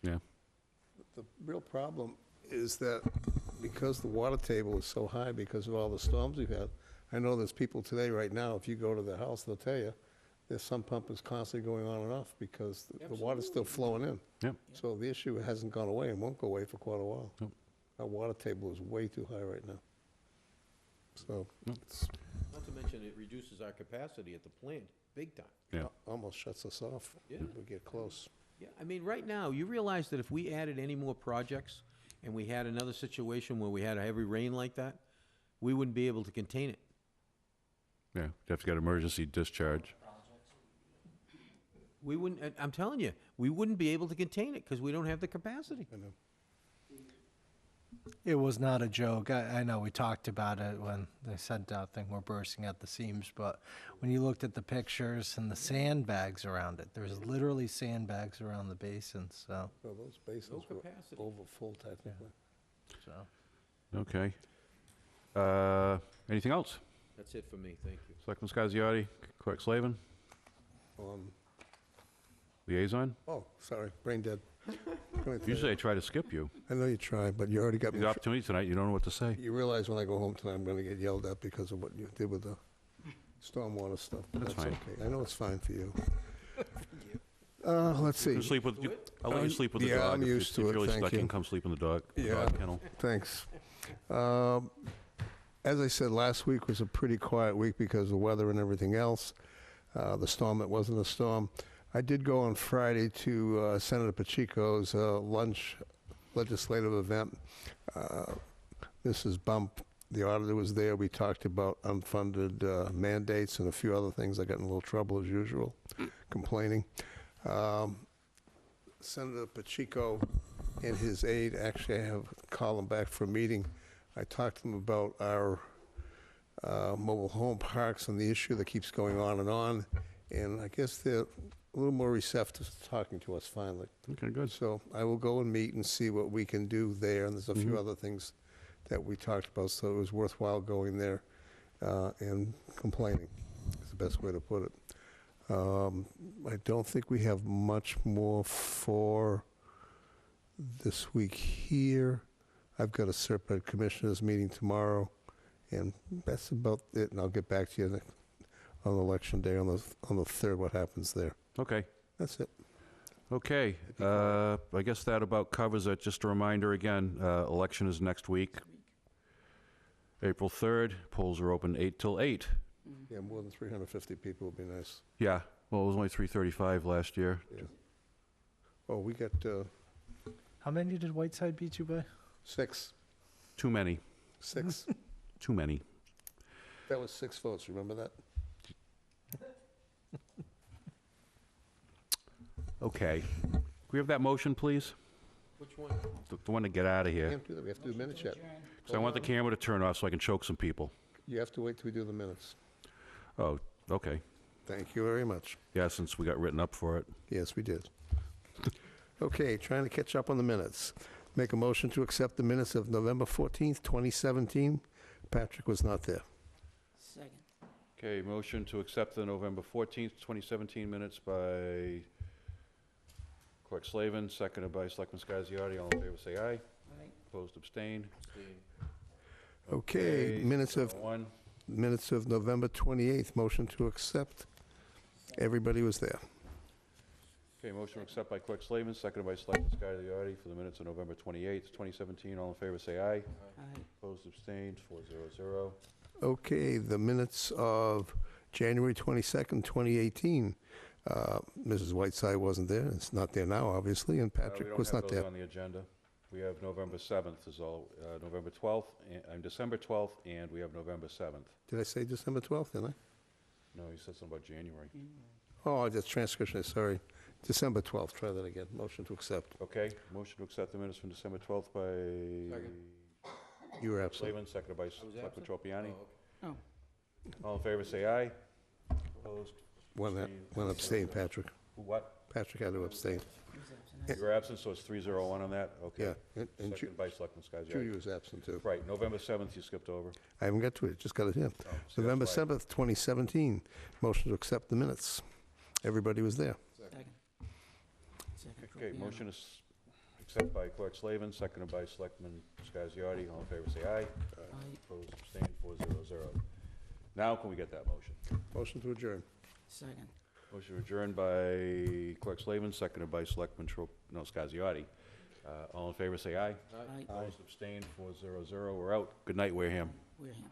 Yeah. The real problem is that because the water table is so high because of all the storms we've had, I know there's people today, right now, if you go to their house, they'll tell you, their sump pump is constantly going on and off because the water's still flowing in. Yep. So the issue hasn't gone away and won't go away for quite a while. Yep. Our water table is way too high right now. So it's Not to mention, it reduces our capacity at the plant, big time. Yeah. almost shuts us off. Yeah. We get close. Yeah, I mean, right now, you realize that if we added any more projects and we had another situation where we had a heavy rain like that, we wouldn't be able to contain it. Yeah. You have to get emergency discharge. We wouldn't, I'm telling you, we wouldn't be able to contain it because we don't have the capacity. I know. It was not a joke. I know we talked about it when they sent out thing, we're bursting at the seams, but when you looked at the pictures and the sandbags around it, there's literally sandbags around the basins, so, Well, those basins were capacity. over full technically. so. Okay. Anything else? That's it for me, thank you. Selectman Scasiotti, Clerk Slavin, liaison? Oh, sorry, brain dead. Usually I try to skip you. I know you try, but you already got me. The opportunity tonight, you don't know what to say. You realize when I go home tonight, I'm gonna get yelled at because of what you did with the stormwater stuff. but That's fine. okay. I know it's fine for you. Let's You see. can sleep with, I'll let you sleep with the Yeah, dog. I'm If used to you're it, really thank stuck, you you. can come sleep in the dog Yeah. kennel. Thanks. As I said, last week was a pretty quiet week because of the weather and everything else. The storm, it wasn't a storm. I did go on Friday to Senator Pacheco's lunch legislative event. Mrs. Bump, the auditor, was there. We talked about unfunded mandates and a few other things. I got in a little trouble as usual, complaining. Senator Pacheco and his aide, actually I have called him back for a meeting. I talked to him about our mobile home parks and the issue that keeps going on, and I guess they're a little more receptive to talking to us finally. Okay, good. So I will go and meet and see what we can do there, and there's a few other things that we talked about, so it was worthwhile going there and complaining, is the best way to put it. I don't think we have much more for this week here. I've got a Serpent Commissioners meeting tomorrow, and that's about it, and I'll get back to you on election day, on the 3rd, what happens there. Okay. That's it. Okay, I guess that about covers it. Just a reminder again, election is next week, April 3rd. Polls are open 8 till 8. Yeah, more than 350 people would be nice. Yeah, well, it was only 335 last year. Yeah. Oh, we got How many did Whiteside beat you by? 6. Too many, 6. too many. That was 6 votes, remember that? Okay. Can we have that motion, please? Which one? The one to get out of We here. can't do that, we have to do minutes yet. Because I want the camera to turn off so I can choke some people. You have to wait till we do the minutes. Oh, okay. Thank you very much. Yeah, since we got written up for it. Yes, we did. Okay, trying to catch up on the minutes. Make a motion to accept the minutes of November 14th, 2017. Patrick was not there. Second. Okay, motion to accept the November 14th, 2017 minutes by Clerk Slavin, seconded by Selectman Scasiotti. All in favor, say aye. Aye. Opposed, abstained. Okay, minutes of one. November 28th, motion to accept. Everybody was there. Okay, motion to accept by Clerk Slavin, seconded by Selectman Scasiotti for the minutes of November 28th, 2017. All in favor, say aye. Aye. Opposed, abstained, 400. Okay, the minutes of January 22nd, 2018. Mrs. Whiteside wasn't there. It's not there now, obviously, and Patrick was not there. We don't have those on the agenda. We have November 7th is all, November 12th, and December 12th, and we have November 7th. Did I say December 12th, didn't I? No, you said something about January. Oh, that's transcription, sorry. December 12th, try that again. Motion to accept. Okay, motion to accept the minutes from December 12th by You were absent. Slavin, seconded by Selectman Tropiani. Oh. All in favor, say aye. Opposed? One abstain, Patrick. What? Patrick had to abstain. You were absent, so it's 301 on that? Okay. Yeah, and Seconded by Selectman Scasiotti. Judy was absent, too. Right, November 7th you skipped over. I haven't got to it, just got it here. Oh, see, that's November why. 7th, 2017. Motion to accept the minutes. Everybody was there. Second. Second. Okay, Tropiano. motion is accepted by Clerk Slavin, seconded by Selectman Scasiotti. All in favor, say aye. Aye. Opposed, abstained, 400. Now can we get that motion? Motion to adjourn. Second. Motion adjourned by Clerk Slavin, seconded by Selectman Scasiotti. All in favor, say aye. Aye. Opposed, abstained, 400. We're out. Good night, Wareham. Wareham.